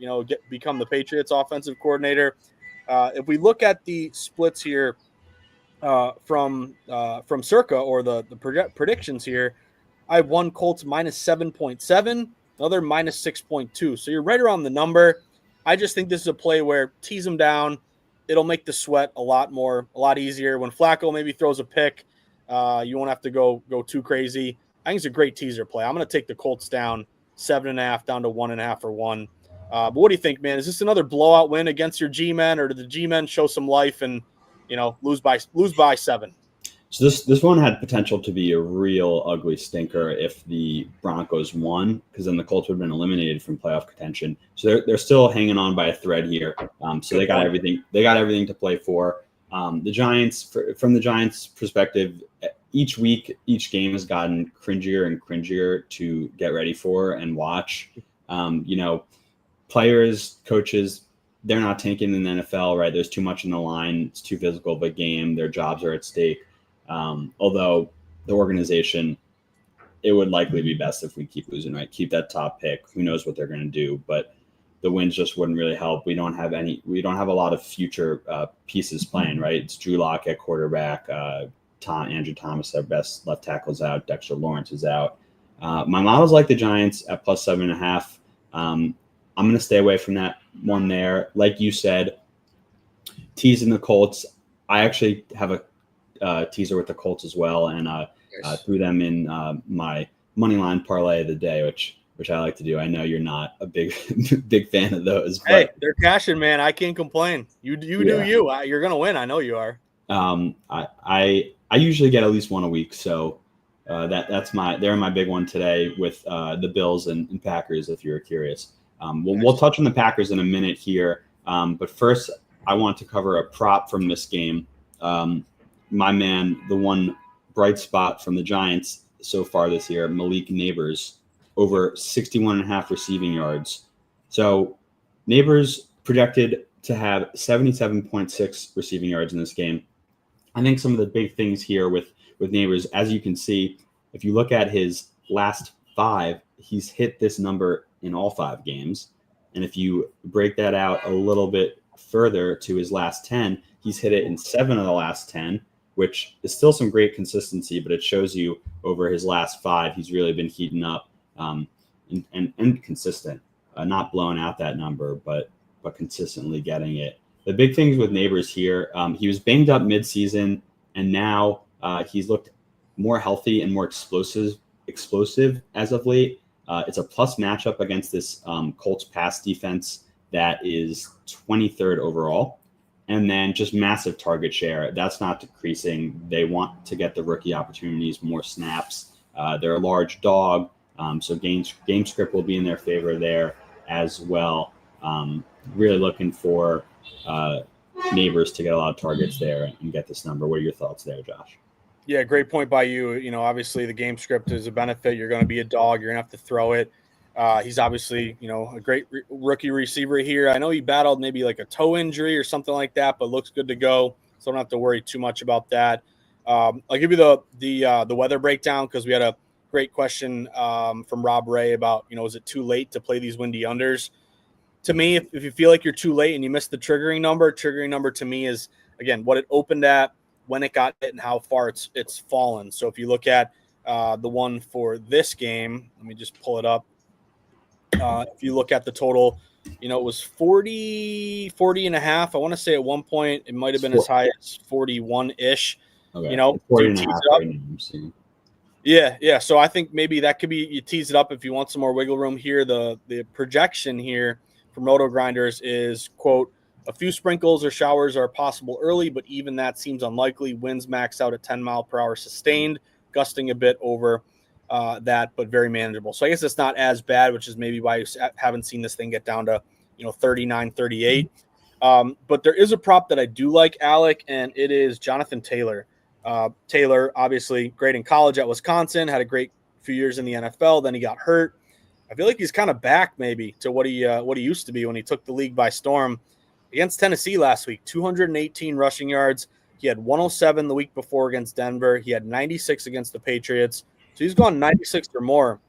become the Patriots offensive coordinator. If we look at the splits here, from Circa, or the predictions here, I have one Colts -7.7, another -6.2. So you're right around the number. I just think this is a play where tease them down. It'll make the sweat a lot easier. When Flacco maybe throws a pick, you won't have to go too crazy. I think it's a great teaser play. I'm going to take the Colts down 7.5 down to 1.5 or 1. But what do you think, man? Is this another blowout win against your G-men, or did the G-men show some life and lose by 7? So this one had potential to be a real ugly stinker if the Broncos won, because then the Colts would have been eliminated from playoff contention. So they're still hanging on by a thread here. So they got everything. They got everything to play for. The Giants, from the Giants' perspective, each week, each game has gotten cringier and cringier to get ready for and watch. Players, coaches, they're not tanking in the NFL, right? There's too much in the line. It's too physical of a game. Their jobs are at stake. Although the organization, it would likely be best if we keep losing, right? Keep that top pick. Who knows what they're going to do? But the wins just wouldn't really help. We don't have a lot of future pieces playing, right? It's Drew Lock at quarterback. Andrew Thomas, our best left tackle, is out. Dexter Lawrence is out. My model's like the Giants at plus 7.5. I'm going to stay away from that one there. Like you said, teasing the Colts. I actually have a teaser with the Colts as well, and threw them in my money line parlay of the day, which I like to do. I know you're not a big fan of those. But, hey, they're cashing, man. I can't complain. You do you. You're gonna win. I know you are. I usually get at least one a week, so they're my big one today with the Bills and Packers. If you're curious, we'll touch on the Packers in a minute here, but first I want to cover a prop from this game. My man, the one bright spot from the Giants so far this year, Malik Neighbors, over 61.5 receiving yards. So Neighbors projected to have 77.6 receiving yards in this game. I think some of the big things here with Neighbors, as you can see, if you look at his last 5, he's hit this number in all 5 games. And if you break that out a little bit further to his last 10, he's hit it in 7 of the last 10, which is still some great consistency, but it shows you over his last 5, he's really been heating up and consistent, not blowing out that number, but consistently getting it. The big things with Neighbors here, he was banged up midseason, and now he's looked more healthy and more explosive as of late. It's a plus matchup against this Colts pass defense that is 23rd overall. And then just massive target share. That's not decreasing. They want to get the rookie opportunities, more snaps. They're a large dog, so game script will be in their favor there as well. Really looking for Neighbors to get a lot of targets there and get this number. What are your thoughts there, Josh? Yeah, great point by you. Obviously the game script is a benefit. You're going to be a dog. You're going to have to throw it. He's obviously, a great rookie receiver here. I know he battled maybe like a toe injury or something like that, but looks good to go. So don't have to worry too much about that. I'll give you the weather breakdown because we had a great question from Rob Ray about, is it too late to play these windy unders? To me, if you feel like you're too late and you missed the triggering number to me is, again, what it opened at, when it got hit, and how far it's fallen. So if you look at the one for this game, let me just pull it up. If you look at the total, it was 40 and a half. I want to say at one point it might have been as high as 41-ish. Okay. 40 and a half right. Yeah. So I think maybe that could be, you tease it up if you want some more wiggle room here. The projection here for Moto Grinders is, quote, a few sprinkles or showers are possible early, but even that seems unlikely. Winds max out at 10 mile per hour sustained, gusting a bit over that, but very manageable. So I guess it's not as bad, which is maybe why you haven't seen this thing get down to 39, 38. But there is a prop that I do like, Alec, and it is Jonathan Taylor. Taylor, obviously great in college at Wisconsin, had a great few years in the NFL. Then he got hurt. I feel like he's kind of back maybe to what he used to be when he took the league by storm. Against Tennessee last week, 218 rushing yards. He had 107 the week before against Denver. He had 96 against the Patriots. So he's gone 96 or more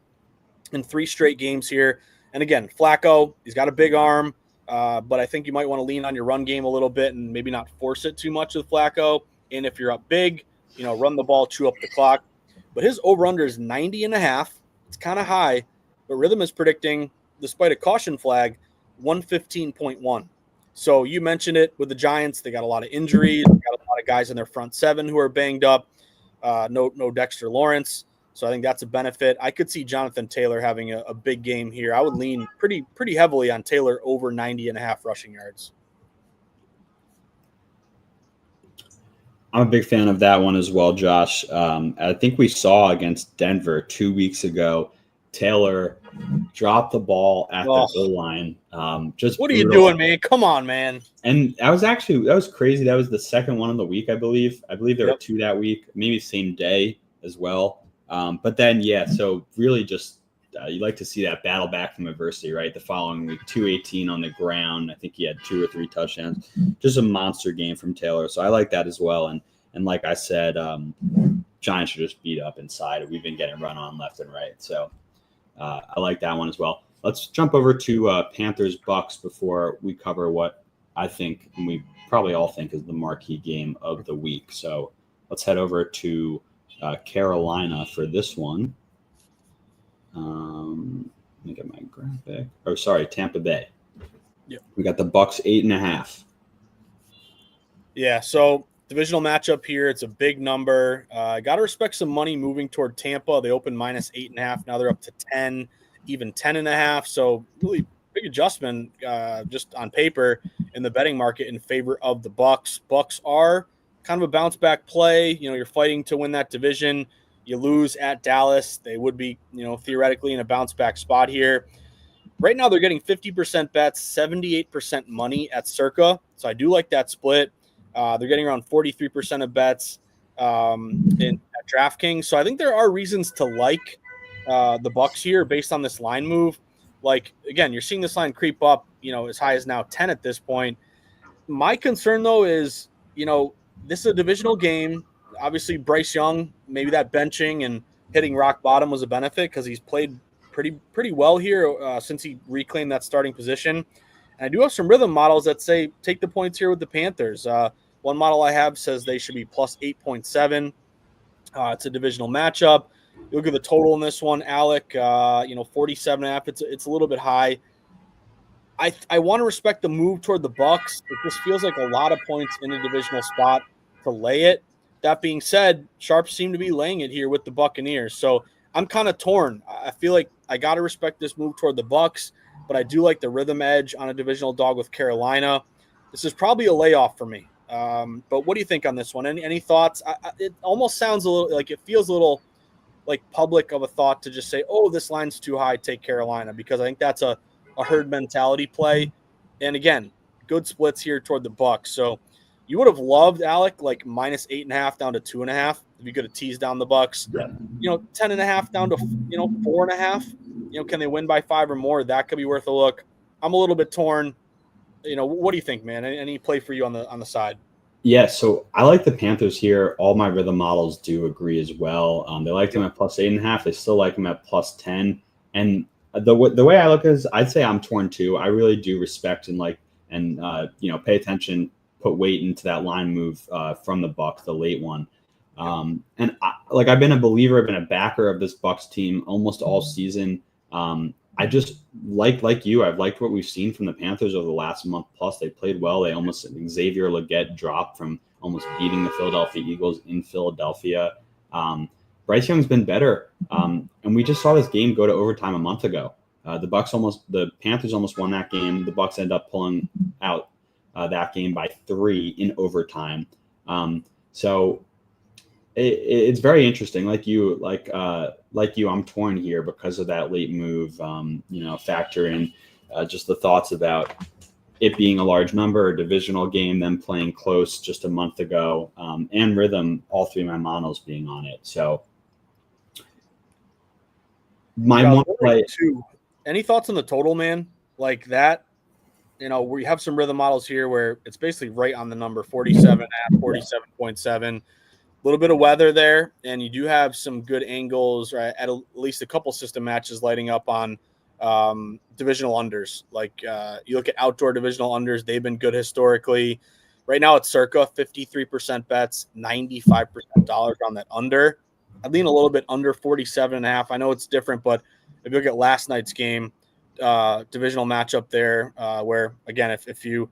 in 3 straight games here. And again, Flacco, he's got a big arm, but I think you might want to lean on your run game a little bit and maybe not force it too much with Flacco. And if you're up big, run the ball, chew up the clock. But his over-under is 90.5. It's kind of high, but Rhythm is predicting, despite a caution flag, 115.1. So you mentioned it with the Giants. They got a lot of injuries. They got a lot of guys in their front 7 who are banged up. No Dexter Lawrence. So I think that's a benefit. I could see Jonathan Taylor having a big game here. I would lean pretty heavily on Taylor over 90.5 rushing yards. I'm a big fan of that one as well, Josh. I think we saw against Denver 2 weeks ago, Taylor dropped the ball at the goal line. Just what are you doing, man? Come on, man. And that was crazy. That was the second one of the week, I believe. I believe there were 2 that week, maybe same day as well. But then, so really just you like to see that battle back from adversity, right? The following week, 218 on the ground. I think he had 2 or 3 touchdowns. Just a monster game from Taylor. So I like that as well. And like I said, Giants are just beat up inside. We've been getting run on left and right. So I like that one as well. Let's jump over to Panthers Bucks before we cover what I think, and we probably all think, is the marquee game of the week. So let's head over to Carolina for this one. Let me get my graphic. Oh, sorry, Tampa Bay. Yep. We got the Bucks 8.5. Yeah, so divisional matchup here. It's a big number. Got to respect some money moving toward Tampa. They opened minus 8.5. Now they're up to 10, even 10.5. So really big adjustment just on paper in the betting market in favor of the Bucks. Bucks are kind of a bounce back play. You're fighting to win that division. You lose at Dallas, they would be, theoretically in a bounce back spot here. Right now, they're getting 50% bets, 78% money at Circa. So I do like that split. They're getting around 43% of bets at DraftKings. So I think there are reasons to like the Bucks here based on this line move. Like, again, you're seeing this line creep up, as high as now 10 at this point. My concern, though, is, this is a divisional game. Obviously, Bryce Young, maybe that benching and hitting rock bottom was a benefit because he's played pretty well here since he reclaimed that starting position. And I do have some rhythm models that say take the points here with the Panthers. One model I have says they should be plus 8.7. It's a divisional matchup. You look at the total in this one, Alec, 47.5. It's a little bit high. I want to respect the move toward the Bucks. It just feels like a lot of points in a divisional spot to lay it. That being said, Sharps seem to be laying it here with the Buccaneers. So I'm kind of torn. I feel like I got to respect this move toward the Bucks, but I do like the rhythm edge on a divisional dog with Carolina. This is probably a layoff for me. But what do you think on this one? Any thoughts? It almost sounds a little like it feels a little like public of a thought to just say, oh, this line's too high, take Carolina, because I think that's a herd mentality play. And again, good splits here toward the Bucks. So you would have loved, Alec, like minus 8.5 down to 2.5 if you could have teased down the Bucks. 10.5 down to 4.5. Can they win by 5 or more? That could be worth a look. I'm a little bit torn. What do you think, man? Any play for you on the side? Yeah, so I like the Panthers here. All my rhythm models do agree as well. They like them at plus 8.5. They still like them at plus 10. And the way I look at it is, I'd say I'm torn too. I really do respect and pay attention. Put weight into that line move from the Bucks, the late one. And I've been a believer, I've been a backer of this Bucks team almost all season. I just like you. I've liked what we've seen from the Panthers over the last month plus. They played well. They almost Xavier Legette dropped from almost beating the Philadelphia Eagles in Philadelphia. Bryce Young's been better, and we just saw this game go to overtime a month ago. The Panthers almost won that game. The Bucks end up pulling out that game by 3 in overtime. So it's very interesting. Like you, I'm torn here because of that late move. Factor in just the thoughts about it being a large number, a divisional game, them playing close just a month ago, and rhythm, all 3 of my models being on it. So one play. Any thoughts on the total, man? Like that. We have some rhythm models here where it's basically right on the number 47.5, 47.7. A little bit of weather there, and you do have some good angles, right? At least a couple system matches lighting up on divisional unders. Like you look at outdoor divisional unders, they've been good historically. Right now it's circa 53% bets, 95% dollars on that under. I lean a little bit under 47.5. I know it's different, but if you look at last night's game, divisional matchup there, where again, if you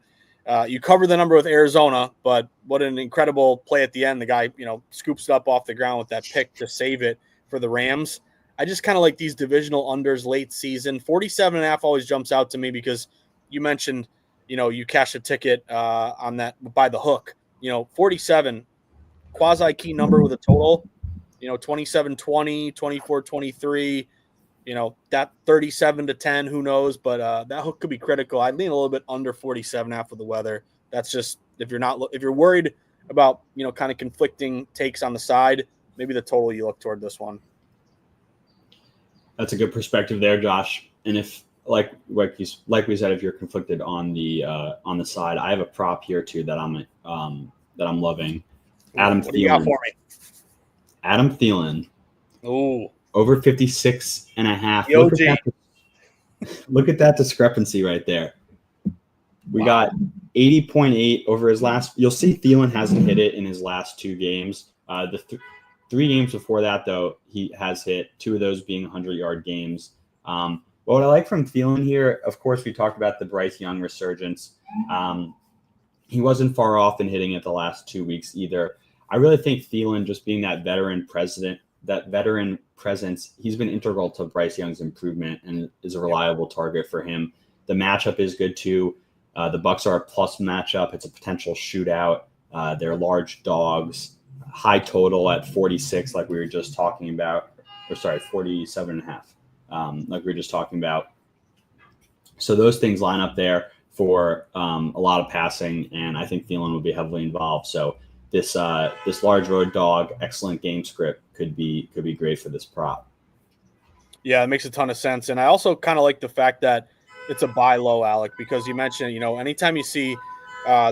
cover the number with Arizona, but what an incredible play at the end. The guy, scoops it up off the ground with that pick to save it. for the Rams. I just kind of like these divisional unders late season. 47.5 always jumps out to me because you mentioned, you cash a ticket on that by the hook. 47 quasi key number with a total, 27-20, 24-23, that 37-10, who knows, but that hook could be critical. I'd lean a little bit under 47 after the weather. That's just, if you're worried about, kind of conflicting takes on the side, maybe the total you look toward this one. That's a good perspective there, Josh. And if like we said, if you're conflicted on the side, I have a prop here too that I'm loving. Adam Thielen. What do you got for me? Adam Thielen. Ooh. Over 56.5. Look at that discrepancy right there. We got 80.8 over his last. You'll see Thielen hasn't hit it in his last 2 games. The 3 games before that, though, he has hit 2 of those being 100-yard games. What I like from Thielen here, of course, we talked about the Bryce Young resurgence. He wasn't far off in hitting it the last 2 weeks either. I really think Thielen, just being that veteran presence, he's been integral to Bryce Young's improvement and is a reliable target for him. The matchup is good too. The Bucs are a plus matchup. It's a potential shootout. They're large dogs. High total at 46, like we were just talking about. 47.5, like we were just talking about. So those things line up there for a lot of passing, and I think Thielen will be heavily involved. So this large road dog, excellent game script could be great for this prop. Yeah, it makes a ton of sense. And I also kind of like the fact that it's a buy low, Alec, because you mentioned, anytime you see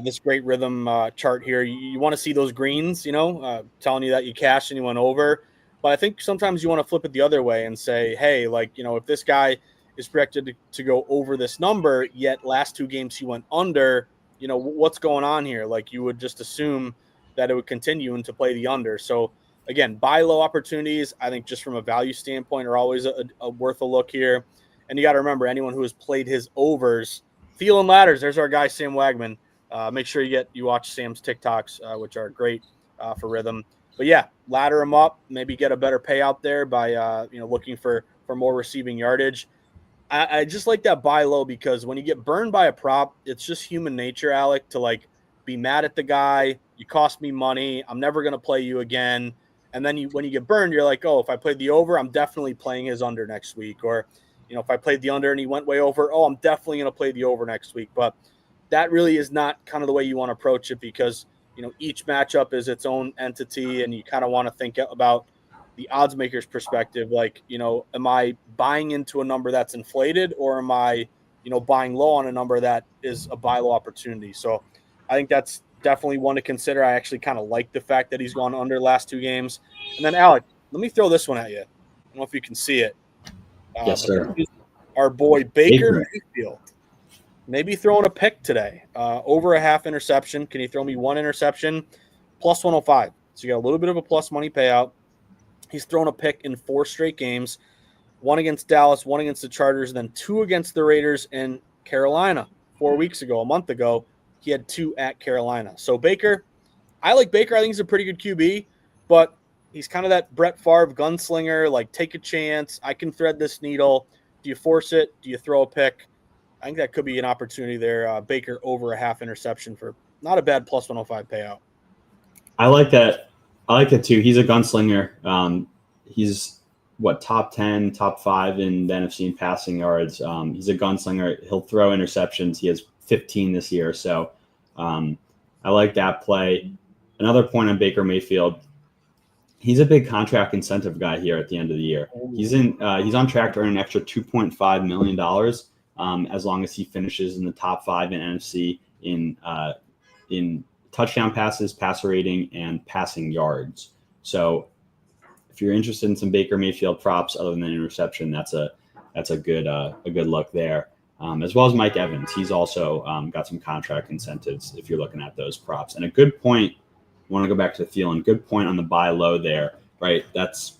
this great rhythm chart here, you want to see those greens, telling you that you cashed and you went over. But I think sometimes you want to flip it the other way and say, hey, if this guy is projected to go over this number, yet last 2 games he went under, what's going on here? Like, you would just assume that it would continue and to play the under. So again, buy low opportunities, I think just from a value standpoint, are always a worth a look here. And you got to remember, anyone who has played his overs, Thielen ladders, there's our guy, Sam Wagman. Make sure you watch Sam's TikToks, which are great for rhythm. But yeah, ladder him up, maybe get a better payout there by looking for more receiving yardage. I just like that buy low because when you get burned by a prop, it's just human nature, Alec, to be mad at the guy. You cost me money. I'm never going to play you again. And then when you get burned, you're like, oh, if I played the over, I'm definitely playing his under next week. Or, if I played the under and he went way over, oh, I'm definitely going to play the over next week. But that really is not kind of the way you want to approach it because, each matchup is its own entity and you kind of want to think about the odds maker's perspective. Am I buying into a number that's inflated or am I, buying low on a number that is a buy low opportunity? So I think that's definitely one to consider. I actually kind of like the fact that he's gone under last 2 games. And then, Alec, let me throw this one at you. I don't know if you can see it. Yes, sir. Our boy Baker Mayfield. Maybe throwing a pick today. Over a half interception. Can you throw me 1 interception? Plus 105. So you got a little bit of a plus money payout. He's thrown a pick in 4 straight games. 1 against Dallas, 1 against the Chargers, and then 2 against the Raiders in Carolina 4 weeks ago, a month ago. He had 2 at Carolina. So Baker, I like Baker. I think he's a pretty good QB, but he's kind of that Brett Favre gunslinger, take a chance. I can thread this needle. Do you force it? Do you throw a pick? I think that could be an opportunity there. Baker over a half interception for not a bad plus 105 payout. I like that. I like that too. He's a gunslinger. He's top 10, top 5 in the NFC in passing yards. He's a gunslinger. He'll throw interceptions. He has 15 this year. So I like that play. Another point on Baker Mayfield. He's a big contract incentive guy here at the end of the year. He's on track to earn an extra $2.5 million as long as he finishes in the top 5 in NFC in touchdown passes, passer rating, and passing yards. So if you're interested in some Baker Mayfield props other than interception, that's a good look there. As well as Mike Evans. He's also got some contract incentives if you're looking at those props. And a good point, I want to go back to Thielen, good point on the buy low there, right? That's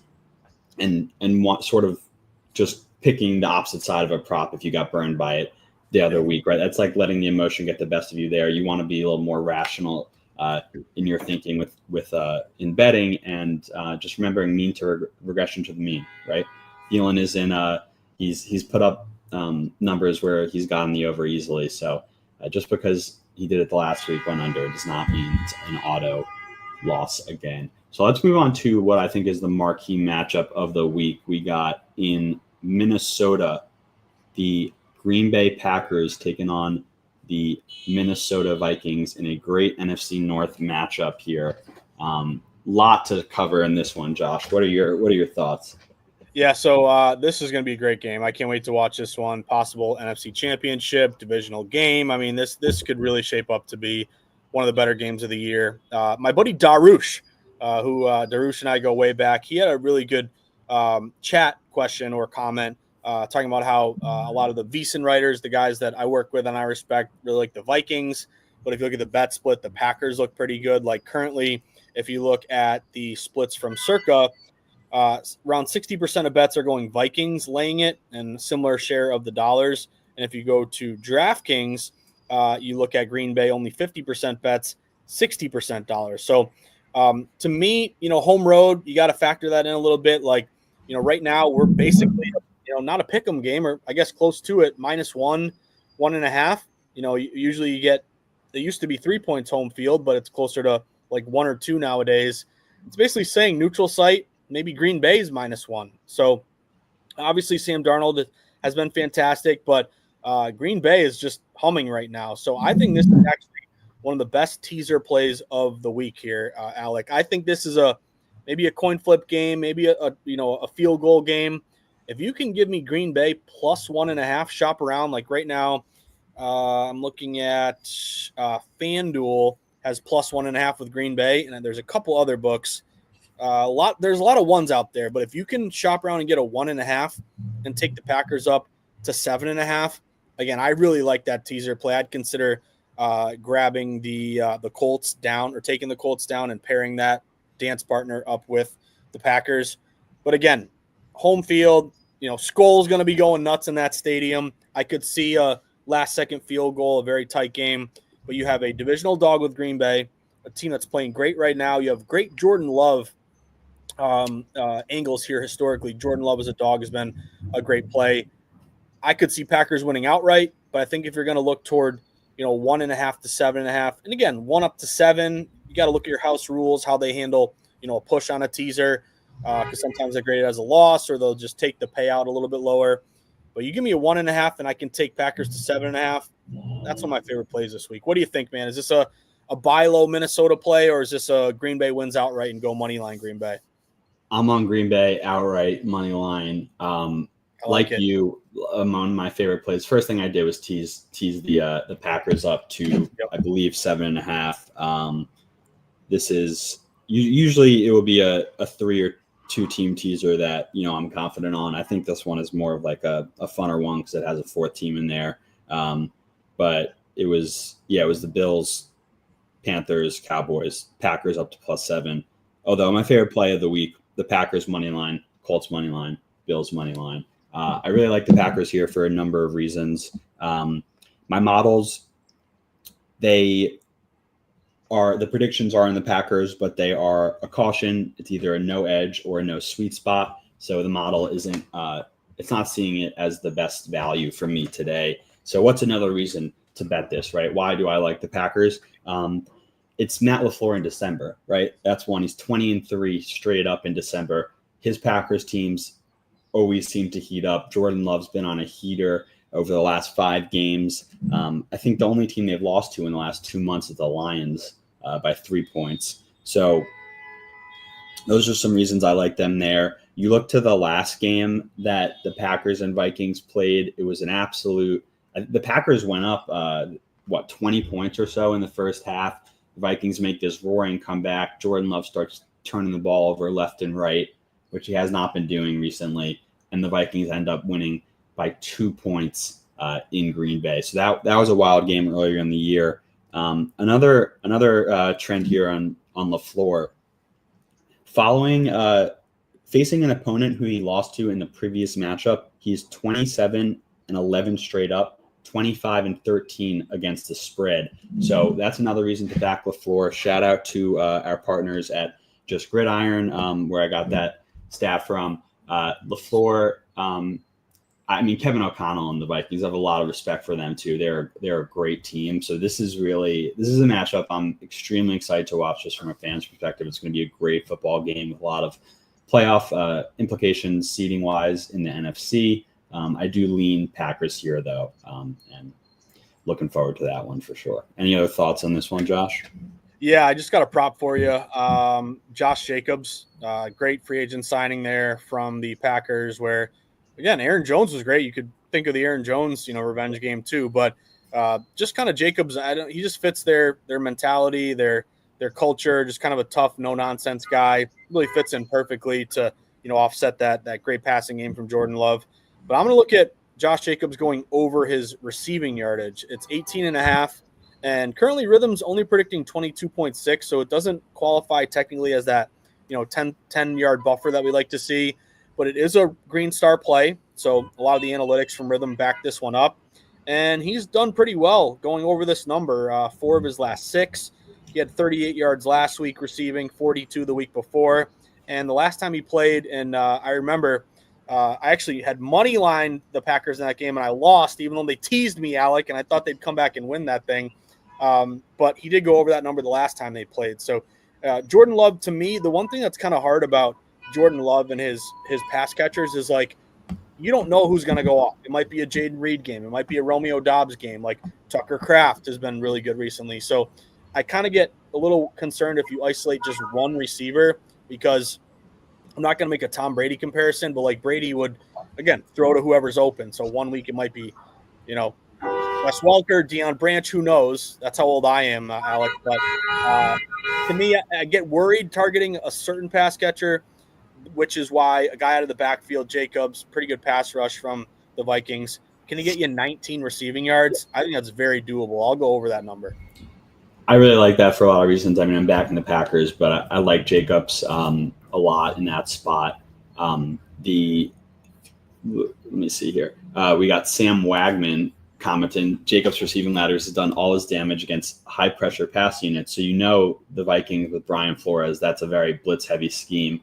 and sort of just picking the opposite side of a prop if you got burned by it the other week, right? That's like letting the emotion get the best of you there. You want to be a little more rational in your thinking with in betting, and just remembering mean to regression to the mean, right? Thielen is in he's put up numbers where he's gotten the over easily. So just because he did it the last week went under does not mean it's an auto loss again. So let's move on to what I think is the marquee matchup of the week. We got in Minnesota, the Green Bay Packers taking on the Minnesota Vikings in a great NFC North matchup here. Lot to cover in this one, Josh. What are your thoughts? Yeah, so this is going to be a great game. I can't wait to watch this one. Possible NFC Championship, divisional game. I mean, this could really shape up to be one of the better games of the year. My buddy Darush, Darush and I go way back, he had a really good chat question or comment talking about how a lot of the VSiN writers, the guys that I work with and I respect, really like the Vikings. But if you look at the bet split, the Packers look pretty good. Like currently, if you look at the splits from Circa, around 60% of bets are going Vikings laying it and similar share of the dollars. And if you go to DraftKings, you look at Green Bay, only 50% bets, 60% dollars. So to me, home road, you got to factor that in a little bit. Like, right now we're basically, not a pick 'em game, or I guess close to it, -1, 1.5. Usually it used to be 3 points home field, but it's closer to like 1 or 2 nowadays. It's basically saying neutral site, maybe Green Bay's -1. So obviously Sam Darnold has been fantastic, but Green Bay is just humming right now. So I think this is actually one of the best teaser plays of the week here, Alec. I think this is maybe a coin flip game, maybe a field goal game. If you can give me Green Bay +1.5, shop around. Like right now, I'm looking at FanDuel has +1.5 with Green Bay, and then there's a couple other books. There's a lot of ones out there, but if you can shop around and get a 1.5 and take the Packers up to 7.5, again, I really like that teaser play. I'd consider grabbing the Colts down, or taking the Colts down and pairing that dance partner up with the Packers. But again, home field, Skull's going to be going nuts in that stadium. I could see a last-second field goal, a very tight game. But you have a divisional dog with Green Bay, a team that's playing great right now. You have great Jordan Love angles here historically. Jordan Love as a dog has been a great play. I could see Packers winning outright, but I think if you're going to look toward 1.5 to 7.5, and again 1 up to 7, you got to look at your house rules, how they handle a push on a teaser, because sometimes they're graded as a loss, or they'll just take the payout a little bit lower. But you give me a 1.5, and I can take Packers to 7.5. That's one of my favorite plays this week. What do you think, man? Is this a buy low Minnesota play, or is this a Green Bay wins outright and go money line Green Bay? I'm on Green Bay outright money line. Like you, among my favorite plays. First thing I did was tease the Packers up to I believe 7.5. This is usually it will be a 3 or 2 team teaser that I'm confident on. I think this one is more of like a funner one because it has a 4th team in there. But it was the Bills, Panthers, Cowboys, Packers up to +7. Although my favorite play of the week, the Packers money line, Colts money line, Bills money line. I really like the Packers here for a number of reasons. My models, the predictions are in the Packers, but they are a caution. It's either a no edge or a no sweet spot. So the model isn't, it's not seeing it as the best value for me today. So what's another reason to bet this, right? Why do I like the Packers? It's Matt LaFleur in December, right? That's one. He's 20-3 straight up in December. His Packers teams always seem to heat up. Jordan Love's been on a heater over the last 5 games. I think the only team they've lost to in the last 2 months is the Lions by 3 points. So those are some reasons I like them there. You look to the last game that the Packers and Vikings played. It was an absolute – the Packers went up, 20 points or so in the first half. The Vikings make this roaring comeback. Jordan Love starts turning the ball over left and right, which he has not been doing recently. And the Vikings end up winning by 2 points in Green Bay. So that was a wild game earlier in the year. Another trend here on LaFleur. Facing an opponent who he lost to in the previous matchup, he's 27-11 straight up 25-13 against the spread. So that's another reason to back LaFleur. Shout out to our partners at Just Gridiron, where I got that stat from. LaFleur, I mean, Kevin O'Connell and the Vikings, I have a lot of respect for them too. They're a great team. So this is a matchup I'm extremely excited to watch just from a fan's perspective. It's going to be a great football game with a lot of playoff implications seeding wise in the NFC. I do lean Packers here though, and looking forward to that one for sure. Any other thoughts on this one, Josh? Yeah, I just got a prop for you. Josh Jacobs, great free agent signing there from the Packers, where again, Aaron Jones was great. You could think of the Aaron Jones, revenge game too, but just kind of Jacobs, he just fits their mentality, their culture, just kind of a tough, no nonsense guy. Really fits in perfectly to, offset that great passing game from Jordan Love. But I'm going to look at Josh Jacobs going over his receiving yardage. It's 18.5, and currently Rhythm's only predicting 22.6, so it doesn't qualify technically as that, 10-yard buffer that we like to see. But it is a green star play, so a lot of the analytics from Rhythm back this one up. And he's done pretty well going over this number. 4 of his last 6. He had 38 yards last week receiving, 42 the week before. And the last time he played, and I remember I actually had money lined the Packers in that game, and I lost, even though they teased me, Alec, and I thought they'd come back and win that thing. But he did go over that number the last time they played. So Jordan Love, to me, the one thing that's kind of hard about Jordan Love and his pass catchers is like, you don't know who's going to go off. It might be a Jaden Reed game. It might be a Romeo Doubs game. Like Tucker Kraft has been really good recently. So I kind of get a little concerned if you isolate just one receiver, because I'm not going to make a Tom Brady comparison, but like Brady would, again, throw to whoever's open. So one week it might be, Wes Welker, Deion Branch, who knows? That's how old I am, Alec. But to me, I get worried targeting a certain pass catcher, which is why a guy out of the backfield, Jacobs, pretty good pass rush from the Vikings. Can he get you 19 receiving yards? I think that's very doable. I'll go over that number. I really like that for a lot of reasons. I mean, I'm backing the Packers, but I like Jacobs a lot in that spot. Let me see here. We got Sam Wagman commenting, Jacobs' receiving ladders has done all his damage against high-pressure pass units. So the Vikings with Brian Flores, that's a very blitz-heavy scheme.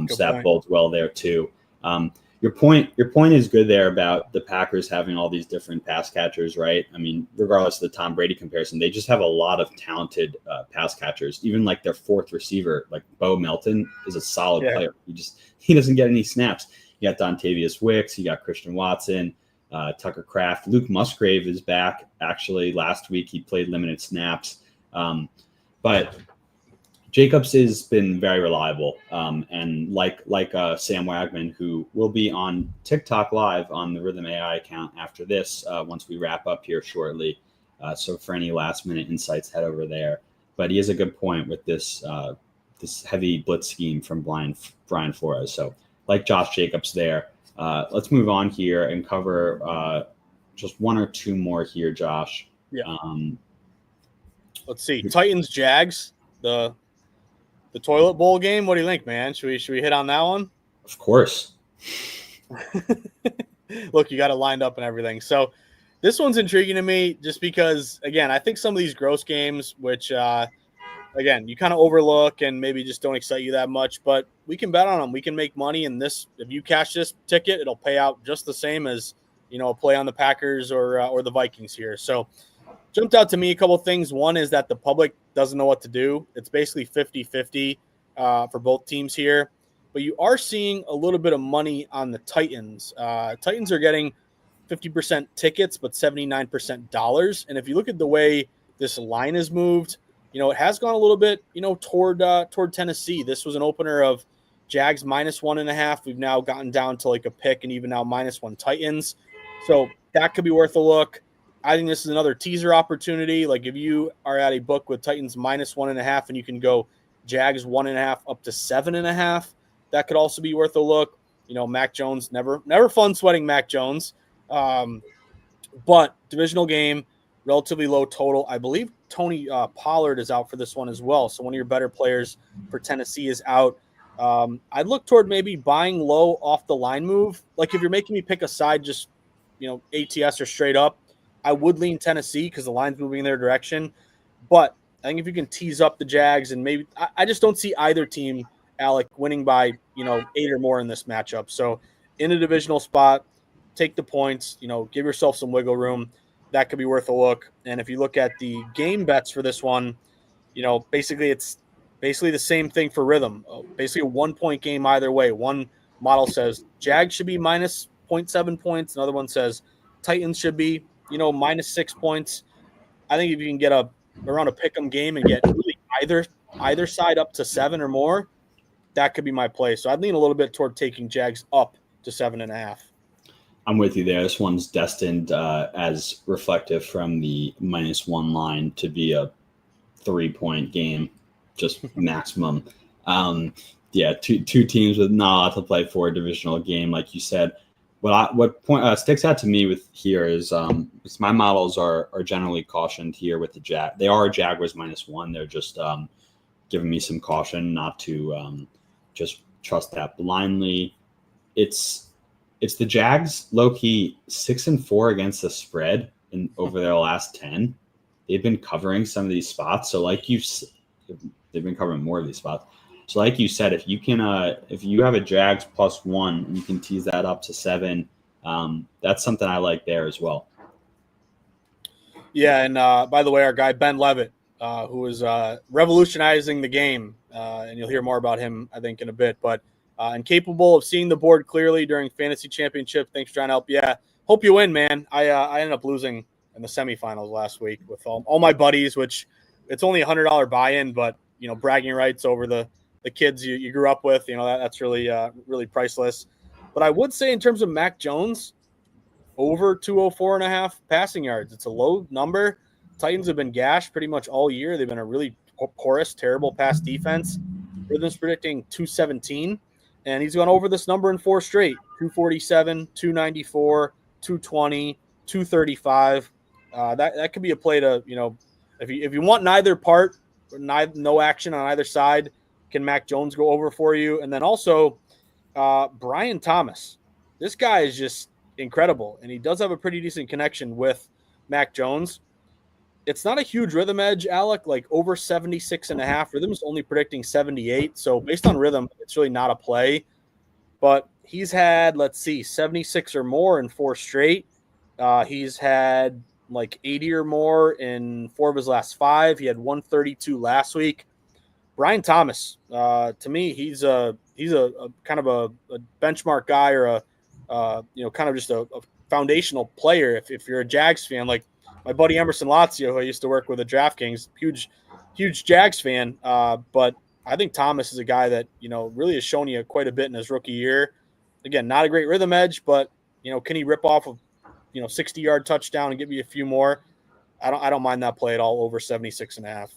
So that bodes well there too. Your point is good there about the Packers having all these different pass catchers, right? I mean, regardless of the Tom Brady comparison, they just have a lot of talented pass catchers. Even like their fourth receiver, like Bo Melton, is a solid player. He doesn't get any snaps. You got Dontavius Wicks, you got Christian Watson, Tucker Kraft. Luke Musgrave is back. Actually, last week he played limited snaps, but Jacobs has been very reliable, and like Sam Wagman, who will be on TikTok Live on the Rhythm AI account after this, once we wrap up here shortly. So for any last-minute insights, head over there. But he has a good point with this heavy blitz scheme from Brian Flores. So like Josh Jacobs there. Let's move on here and cover just one or two more here, Josh. Yeah. Let's see. Titans-Jags, the toilet bowl game. What do you think, man? Should we hit on that one? Of course. Look, you got it lined up and everything. So this one's intriguing to me just because, again, I think some of these gross games, which, again, you kind of overlook and maybe just don't excite you that much, but we can bet on them. We can make money in this. If you cash this ticket, it'll pay out just the same as, a play on the Packers or the Vikings here. So jumped out to me a couple of things. One is that the public doesn't know what to do. It's basically 50-50 for both teams here. But you are seeing a little bit of money on the Titans. Titans are getting 50% tickets, but 79% dollars. And if you look at the way this line is moved, it has gone a little bit, toward Tennessee. This was an opener of Jags -1.5. We've now gotten down to like a pick, and even now -1 Titans. So that could be worth a look. I think this is another teaser opportunity. Like if you are at a book with Titans -1.5 and you can go Jags 1.5 up to 7.5, that could also be worth a look. Mac Jones, never fun sweating Mac Jones. But divisional game, relatively low total. I believe Tony Pollard is out for this one as well. So one of your better players for Tennessee is out. I'd look toward maybe buying low off the line move. Like if you're making me pick a side, just, ATS or straight up, I would lean Tennessee because the line's moving in their direction. But I think if you can tease up the Jags and maybe I just don't see either team, Alec, winning by 8 or more in this matchup. So in a divisional spot, take the points. Give yourself some wiggle room. That could be worth a look. And if you look at the game bets for this one, basically it's basically the same thing for rhythm. Basically a 1-point game either way. One model says Jags should be minus 0.7 points. Another one says Titans should be minus 6 points. I think if you can get around a pick'em game and get really either side up to 7 or more, that could be my play. So I'd lean a little bit toward taking Jags up to 7.5. I'm with you there. This one's destined, as reflective from the -1 line, to be a 3-point game, just maximum. Two teams with not a lot to play for, a divisional game, like you said. What point sticks out to me with here is my models are generally cautioned here with the They are Jaguars -1. They're just giving me some caution not to just trust that blindly. It's the Jags low key 6-4 against the spread over their last 10. They've been covering some of these spots. So they've been covering more of these spots. So like you said, if you have a Jags +1 and you can tease that up to 7, that's something I like there as well. Yeah, and by the way, our guy Ben Levitt, who is revolutionizing the game, and you'll hear more about him, I think, in a bit, but incapable of seeing the board clearly during fantasy championship. Thanks for trying to help. Yeah, hope you win, man. I ended up losing in the semifinals last week with all my buddies, which it's only $100 buy-in, but bragging rights over the kids you grew up with, that's really really priceless. But I would say in terms of Mac Jones, over 204.5 passing yards. It's a low number. Titans have been gashed pretty much all year. They've been a really porous, terrible pass defense. Rhythm's predicting 217, and he's gone over this number in 4 straight: 247, 294, 220, 235. That could be a play to if you want neither part, no action on either side. Can Mac Jones go over for you? And then also Brian Thomas. This guy is just incredible, and he does have a pretty decent connection with Mac Jones. It's not a huge rhythm edge, Alec, like over 76.5. Rhythm's only predicting 78. So based on rhythm, it's really not a play. But he's had, 76 or more in 4 straight. He's had like 80 or more in 4 of his last 5. He had 132 last week. Brian Thomas, to me, he's a kind of a benchmark guy, or a kind of just a foundational player. If you're a Jags fan, like my buddy Emerson Lazio, who I used to work with at DraftKings, huge Jags fan. But I think Thomas is a guy that really has shown you quite a bit in his rookie year. Again, not a great rhythm edge, but can he rip off a 60-yard touchdown and give you a few more? I don't mind that play at all over 76.5.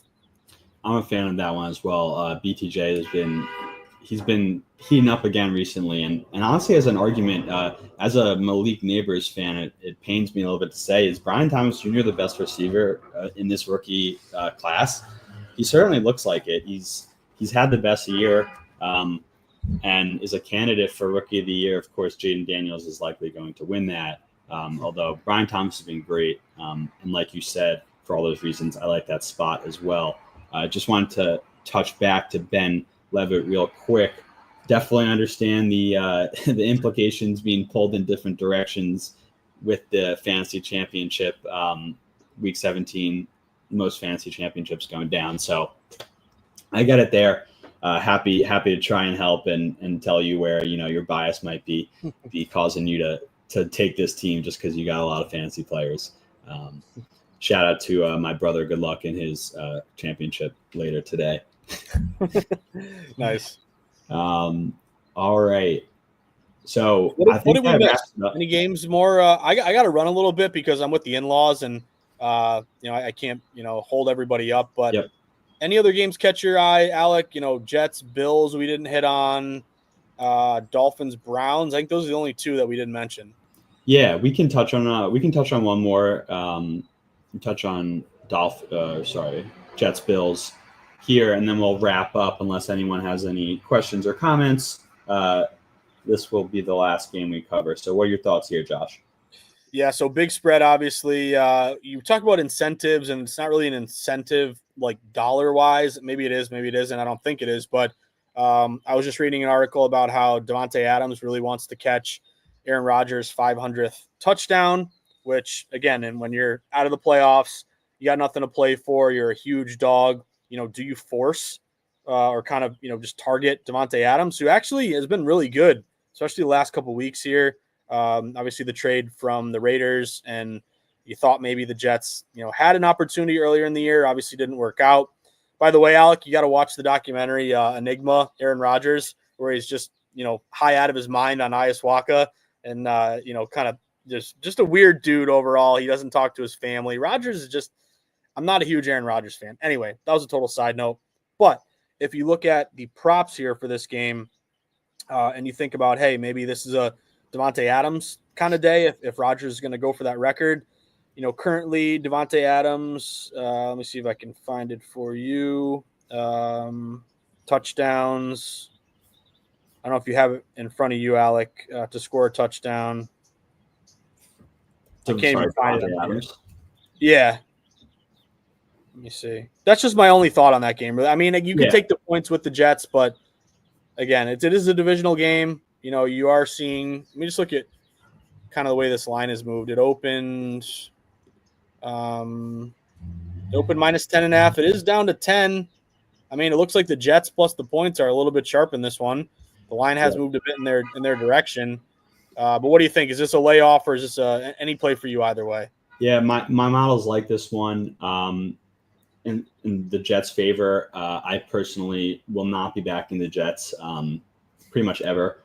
I'm a fan of that one as well. BTJ he's been heating up again recently, and honestly, as an argument, as a Malik Neighbors fan, it pains me a little bit to say, is Brian Thomas Jr. the best receiver in this rookie class? He certainly looks like it. He's had the best year, and is a candidate for Rookie of the Year. Of course, Jaden Daniels is likely going to win that. Although Brian Thomas has been great, and like you said, for all those reasons, I like that spot as well. I just wanted to touch back to Ben Levitt real quick. Definitely understand the implications being pulled in different directions with the fantasy championship, week 17, most fantasy championships going down. So I get it there. Happy to try and help and tell you where your bias might be causing you to take this team just because you got a lot of fantasy players. Shout out to my brother. Good luck in his championship later today. Nice. All right. So what did we miss? Any games more? I got to run a little bit because I'm with the in-laws, and I can't hold everybody up. But yep. Any other games catch your eye, Alec? Jets, Bills, we didn't hit on. Dolphins, Browns. I think those are the only 2 that we didn't mention. Yeah, we can touch on one more. Touch on Jets, Bills here, and then we'll wrap up unless anyone has any questions or comments. This will be the last game we cover. So what are your thoughts here, Josh? Yeah, so big spread, obviously. You talk about incentives, and it's not really an incentive like dollar-wise. Maybe it is, maybe it isn't. I don't think it is. But I was just reading an article about how Davante Adams really wants to catch Aaron Rodgers' 500th touchdown, which, again, and when you're out of the playoffs, you got nothing to play for, you're a huge dog. Do you force or kind of, just target Davante Adams, who actually has been really good, especially the last couple of weeks here. Obviously, the trade from the Raiders, and you thought maybe the Jets, had an opportunity earlier in the year. Obviously, didn't work out. By the way, Alec, you got to watch the documentary Enigma, Aaron Rodgers, where he's just, high out of his mind on ayahuasca and, kind of just a weird dude overall. He doesn't talk to his family. Rodgers is just – I'm not a huge Aaron Rodgers fan. Anyway, that was a total side note. But if you look at the props here for this game and you think about, hey, maybe this is a Davante Adams kind of day if Rodgers is going to go for that record. Currently Davante Adams, let me see if I can find it for you. Touchdowns. I don't know if you have it in front of you, Alec, to score a touchdown. I can't even find it. Adams. Yeah. Let me see. That's just my only thought on that game. I mean, you can take the points with the Jets, but again, it is a divisional game. You are seeing – let me just look at kind of the way this line has moved. It opened minus 10.5. It is down to 10. I mean, it looks like the Jets plus the points are a little bit sharp in this one. The line has moved a bit in their direction. But what do you think? Is this a layoff or is this any play for you either way? Yeah, my models like this one. In the Jets' favor, I personally will not be backing the Jets pretty much ever.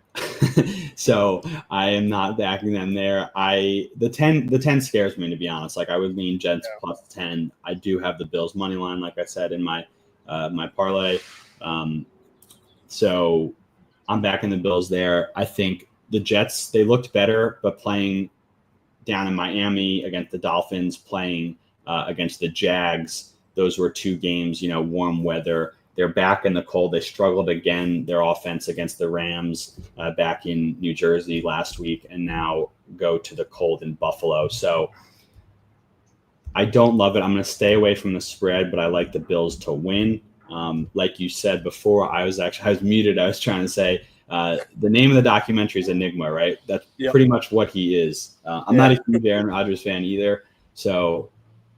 So I am not backing them there. The 10 scares me, to be honest. Like, I would lean Jets plus 10. I do have the Bills money line, like I said, in my parlay. So I'm backing the Bills there. I think the Jets, they looked better, but playing down in Miami against the Dolphins, playing against the Jags, those were two games, warm weather. They're back in the cold. They struggled again, their offense against the Rams back in New Jersey last week, and now go to the cold in Buffalo. So I don't love it. I'm going to stay away from the spread, but I like the Bills to win. Like you said before, I was muted. I was trying to say the name of the documentary is Enigma, right? That's pretty much what he is. I'm not a huge Aaron Rodgers fan either, so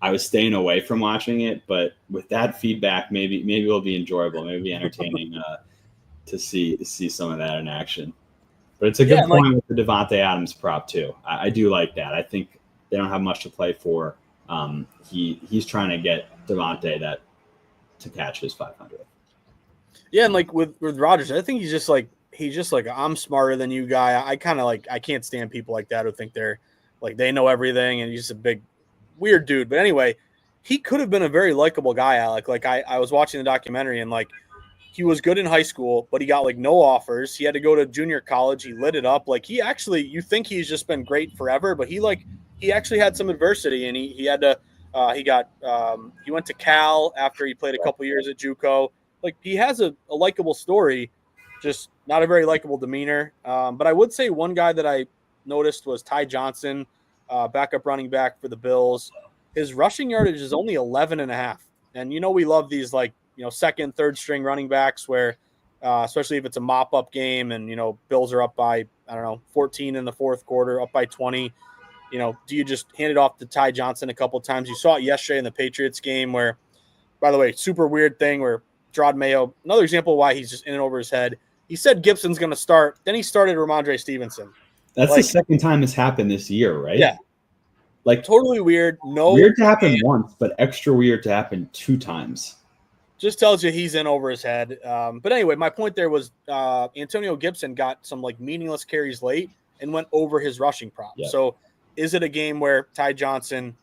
I was staying away from watching it, but with that feedback, maybe it'll be enjoyable, maybe be entertaining to see some of that in action. But it's a good point with the Davante Adams prop too. I do like that. I think they don't have much to play for. He's trying to get Davante to catch his 500. Yeah, and like with Rodgers, I think he's just like I'm smarter than you guy. I kind of I can't stand people like that who think they're like they know everything, and he's just a big weird dude. But anyway, he could have been a very likable guy, Alec. Like I was watching the documentary, and he was good in high school, but he got no offers. He had to go to junior college. He lit it up. He actually, you think he's just been great forever, but he actually had some adversity, and he had to he went to Cal after he played a couple years at JUCO. He has a likable story, just not a very likable demeanor. But I would say one guy that I noticed was Ty Johnson, backup running back for the Bills. His rushing yardage is only 11.5. And we love these second, third string running backs where especially if it's a mop up game and Bills are up by 14 in the fourth quarter, up by 20. Do you just hand it off to Ty Johnson a couple of times? You saw it yesterday in the Patriots game where, by the way, super weird thing where Gerard Mayo, another example of why he's just in and over his head. He said Gibson's going to start. Then he started Ramondre Stevenson. That's the second time it's happened this year, right? Yeah. Totally weird. Weird to happen once, but extra weird to happen 2 times. Just tells you he's in over his head. But anyway, my point there was Antonio Gibson got some meaningless carries late and went over his rushing prop. Yeah. So is it a game where Ty Johnson,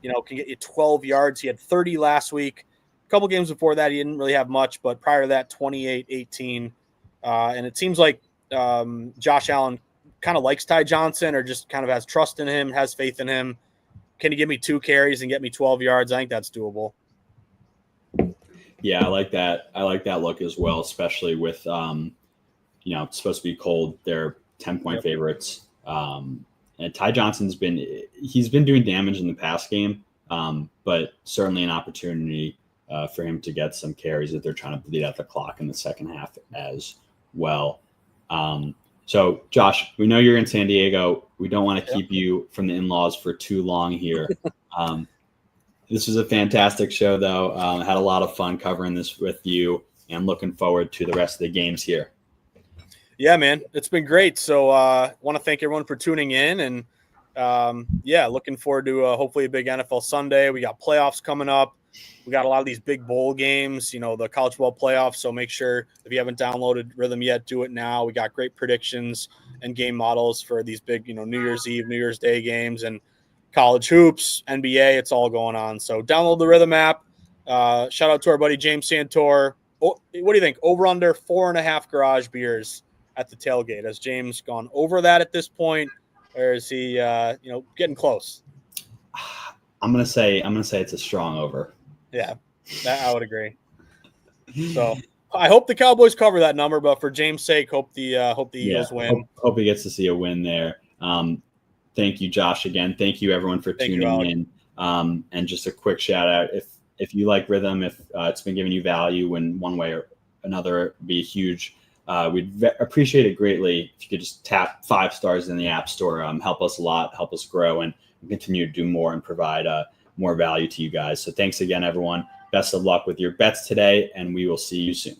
can get you 12 yards? He had 30 last week. A couple games before that, he didn't really have much, but prior to that, 28, 18. And it seems like Josh Allen kind of likes Ty Johnson or just kind of has trust in him, has faith in him. Can you give me 2 carries and get me 12 yards? I think that's doable. Yeah, I like that. I like that look as well, especially with, it's supposed to be cold. They're 10-point favorites. And Ty Johnson's been he's been doing damage in the pass game, but certainly an opportunity for him to get some carries if they're trying to bleed out the clock in the second half as well. So, Josh, we know you're in San Diego. We don't want to keep you from the in-laws for too long here. This was a fantastic show, though. Had a lot of fun covering this with you, and looking forward to the rest of the games here. Yeah, man, it's been great. So want to thank everyone for tuning in, and looking forward to hopefully a big NFL Sunday. We got playoffs coming up. We got a lot of these big bowl games, the college football playoffs. So make sure if you haven't downloaded Rhythm yet, do it now. We got great predictions and game models for these big, New Year's Eve, New Year's Day games, and college hoops, NBA. It's all going on. So download the Rhythm app. Shout out to our buddy James Santor. Oh, what do you think? Over under 4.5 garage beers at the tailgate. Has James gone over that at this point, or is he, getting close? I'm gonna say it's a strong over. Yeah, I would agree. So I hope the Cowboys cover that number, but for James' sake, hope the Eagles win. Hope he gets to see a win there. Thank you, Josh. Again, thank you everyone for tuning in. And just a quick shout out if you like Rhythm, if it's been giving you value in one way or another, it'd be huge. We'd appreciate it greatly if you could just tap 5 stars in the App Store. Help us a lot, help us grow, and continue to do more and provide more value to you guys. So thanks again, everyone. Best of luck with your bets today, and we will see you soon.